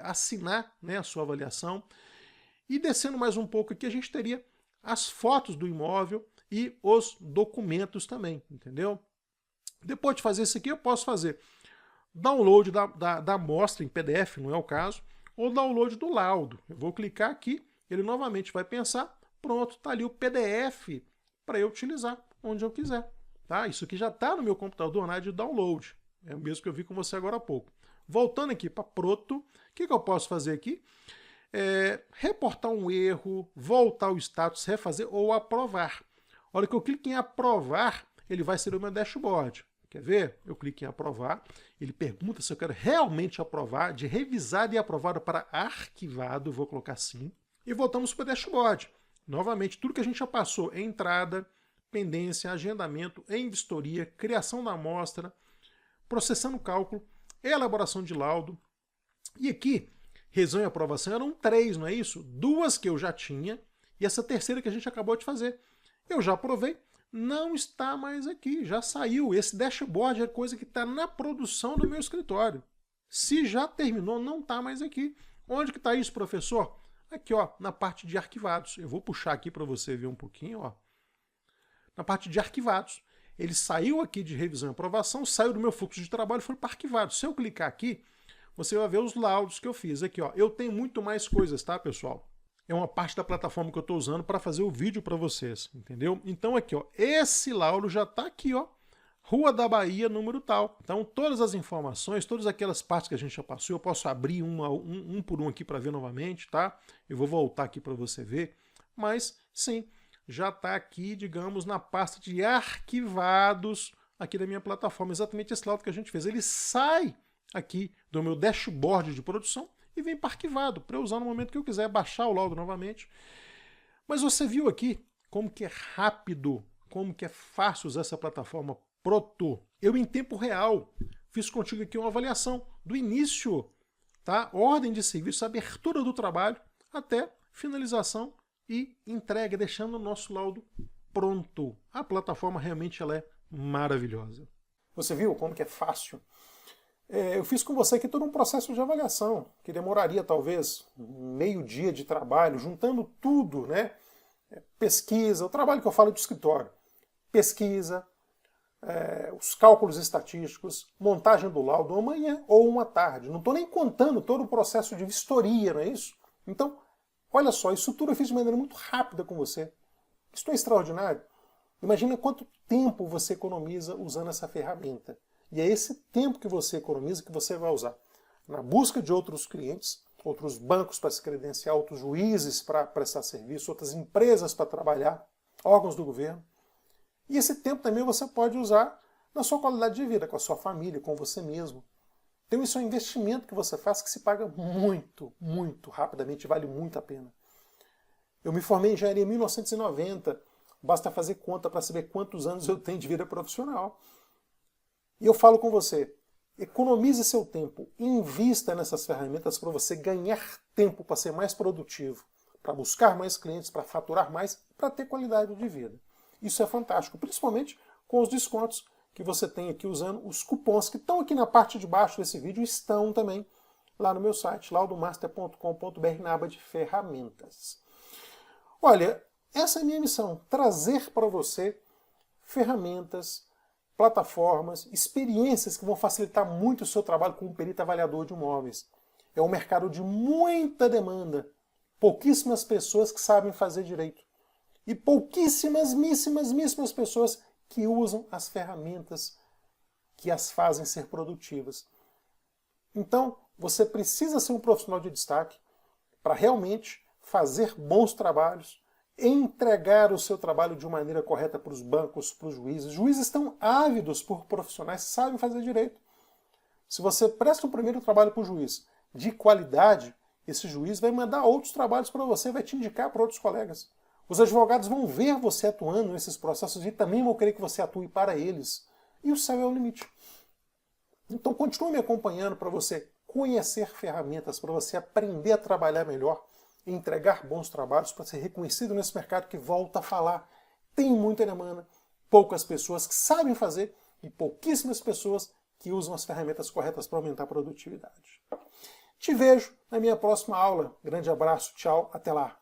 assinar, né, a sua avaliação. E descendo mais um pouco aqui, a gente teria as fotos do imóvel e os documentos também, entendeu? Depois de fazer isso aqui, eu posso fazer download da amostra em PDF, não é o caso, ou download do laudo. Eu vou clicar aqui, ele novamente vai pensar, pronto, está ali o PDF para eu utilizar onde eu quiser. Tá? Isso aqui já está no meu computador na área de download, é o mesmo que eu vi com você agora há pouco. Voltando aqui para Proto, o que eu posso fazer aqui? Reportar um erro, voltar ao status, refazer ou aprovar. A hora que eu clico em aprovar, ele vai ser o meu dashboard. Quer ver? Eu clico em aprovar, ele pergunta se eu quero realmente aprovar, de revisado e aprovado para arquivado, vou colocar sim, e voltamos para o dashboard. Novamente, tudo que a gente já passou, entrada, pendência, agendamento, em vistoria, criação da amostra, processando o cálculo, elaboração de laudo, e aqui, revisão e aprovação eram 3, não é isso? 2 que eu já tinha, e essa terceira que a gente acabou de fazer. Eu já aprovei, não está mais aqui, já saiu. Esse dashboard é coisa que está na produção do meu escritório. Se já terminou, não está mais aqui. Onde que está isso, professor? Aqui, ó, na parte de arquivados. Eu vou puxar aqui para você ver um pouquinho, ó. Na parte de arquivados. Ele saiu aqui de revisão e aprovação, saiu do meu fluxo de trabalho e foi para arquivados. Se eu clicar aqui, você vai ver os laudos que eu fiz. Aqui, ó, eu tenho muito mais coisas, tá, pessoal? É uma parte da plataforma que eu estou usando para fazer o vídeo para vocês, entendeu? Então aqui, ó, esse laudo já está aqui, ó, Rua da Bahia, número tal. Então todas as informações, todas aquelas partes que a gente já passou, eu posso abrir um por um aqui para ver novamente, tá? Eu vou voltar aqui para você ver, mas sim, já está aqui, digamos, na pasta de arquivados aqui da minha plataforma, exatamente esse laudo que a gente fez. Ele sai aqui do meu dashboard de produção e vem para arquivado, para eu usar no momento que eu quiser, baixar o laudo novamente. Mas você viu aqui como que é rápido, como que é fácil usar essa plataforma Proto. Eu, em tempo real, fiz contigo aqui uma avaliação do início, tá? Ordem de serviço, abertura do trabalho, até finalização e entrega, deixando o nosso laudo pronto. A plataforma realmente ela é maravilhosa. Você viu como que é fácil? Eu fiz com você aqui todo um processo de avaliação, que demoraria talvez meio dia de trabalho, juntando tudo, né? Pesquisa, o trabalho que eu falo de escritório. Pesquisa, os cálculos estatísticos, montagem do laudo, uma manhã ou uma tarde. Não estou nem contando todo o processo de vistoria, não é isso? Então, olha só, isso tudo eu fiz de maneira muito rápida com você. Isso é extraordinário. Imagina quanto tempo você economiza usando essa ferramenta. E é esse tempo que você economiza que você vai usar na busca de outros clientes, outros bancos para se credenciar, outros juízes para prestar serviço, outras empresas para trabalhar, órgãos do governo. E esse tempo também você pode usar na sua qualidade de vida, com a sua família, com você mesmo. Então isso é um investimento que você faz que se paga muito, muito rapidamente, vale muito a pena. Eu me formei em engenharia em 1990, Basta fazer conta para saber quantos anos eu tenho de vida profissional. E eu falo com você, economize seu tempo, invista nessas ferramentas para você ganhar tempo para ser mais produtivo, para buscar mais clientes, para faturar mais, para ter qualidade de vida. Isso é fantástico, principalmente com os descontos que você tem aqui usando os cupons que estão aqui na parte de baixo desse vídeo, estão também lá no meu site, laudomaster.com.br, na aba de ferramentas. Olha, essa é a minha missão, trazer para você ferramentas, plataformas, experiências que vão facilitar muito o seu trabalho como perito avaliador de imóveis. É um mercado de muita demanda, pouquíssimas pessoas que sabem fazer direito e pouquíssimas, míssimas pessoas que usam as ferramentas que as fazem ser produtivas. Então, você precisa ser um profissional de destaque para realmente fazer bons trabalhos, entregar o seu trabalho de maneira correta para os bancos, para os juízes. Os juízes estão ávidos por profissionais que sabem fazer direito. Se você presta um primeiro trabalho para o juiz de qualidade, esse juiz vai mandar outros trabalhos para você, vai te indicar para outros colegas. Os advogados vão ver você atuando nesses processos e também vão querer que você atue para eles. E o céu é o limite. Então continue me acompanhando para você conhecer ferramentas, para você aprender a trabalhar melhor, entregar bons trabalhos, para ser reconhecido nesse mercado que, volta a falar, tem muita demanda, poucas pessoas que sabem fazer e pouquíssimas pessoas que usam as ferramentas corretas para aumentar a produtividade. Te vejo na minha próxima aula. Grande abraço, tchau, até lá.